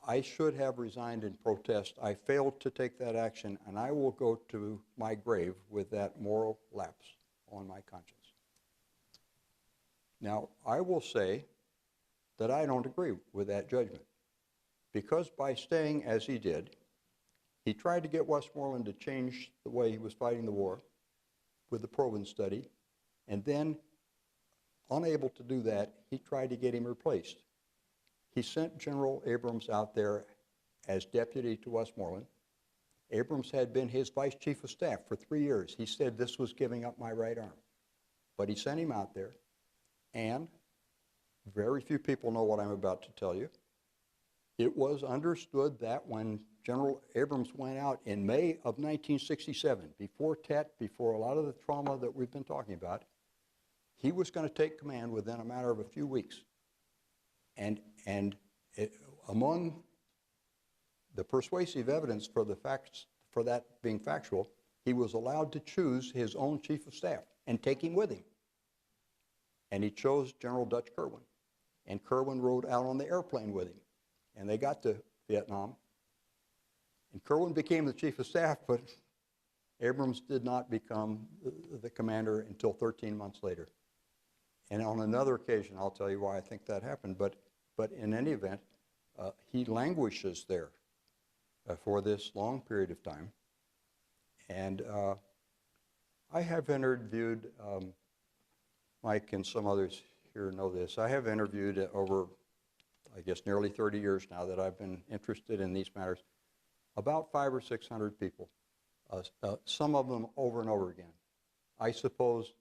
I should have resigned in protest. I failed to take that action, and I will go to my grave with that moral lapse on my conscience. Now, I will say that I don't agree with that judgment, because by staying as he did, he tried to get Westmoreland to change the way he was fighting the war with the Proven study, and then, unable to do that, he tried to get him replaced. He sent General Abrams out there as deputy to Westmoreland. Abrams had been his vice chief of staff for 3 years. He said this was giving up my right arm. But he sent him out there, and very few people know what I'm about to tell you. It was understood that when General Abrams went out in May of 1967, before Tet, before a lot of the trauma that we've been talking about, he was going to take command within a matter of a few weeks. And among the persuasive evidence for the facts, for that being factual, he was allowed to choose his own chief of staff and take him with him. And he chose General Dutch Kerwin. And Kerwin rode out on the airplane with him. And they got to Vietnam. And Kerwin became the chief of staff, but Abrams did not become the commander until 13 months later. And on another occasion, I'll tell you why I think that happened, but in any event, he languishes there for this long period of time. And I have interviewed, Mike and some others here know this, I have interviewed over, I guess, nearly 30 years now that I've been interested in these matters, about 500 or 600 people, some of them over and over again. I suppose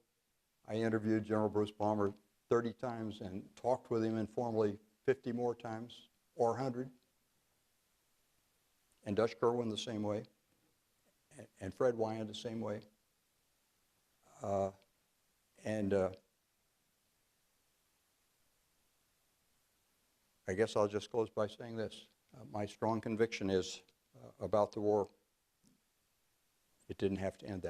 I interviewed General Bruce Palmer 30 times and talked with him informally 50 more times, or 100. And Dutch Kerwin the same way, and Fred Wyand the same way. I guess I'll just close by saying this. My strong conviction is about the war, it didn't have to end that way.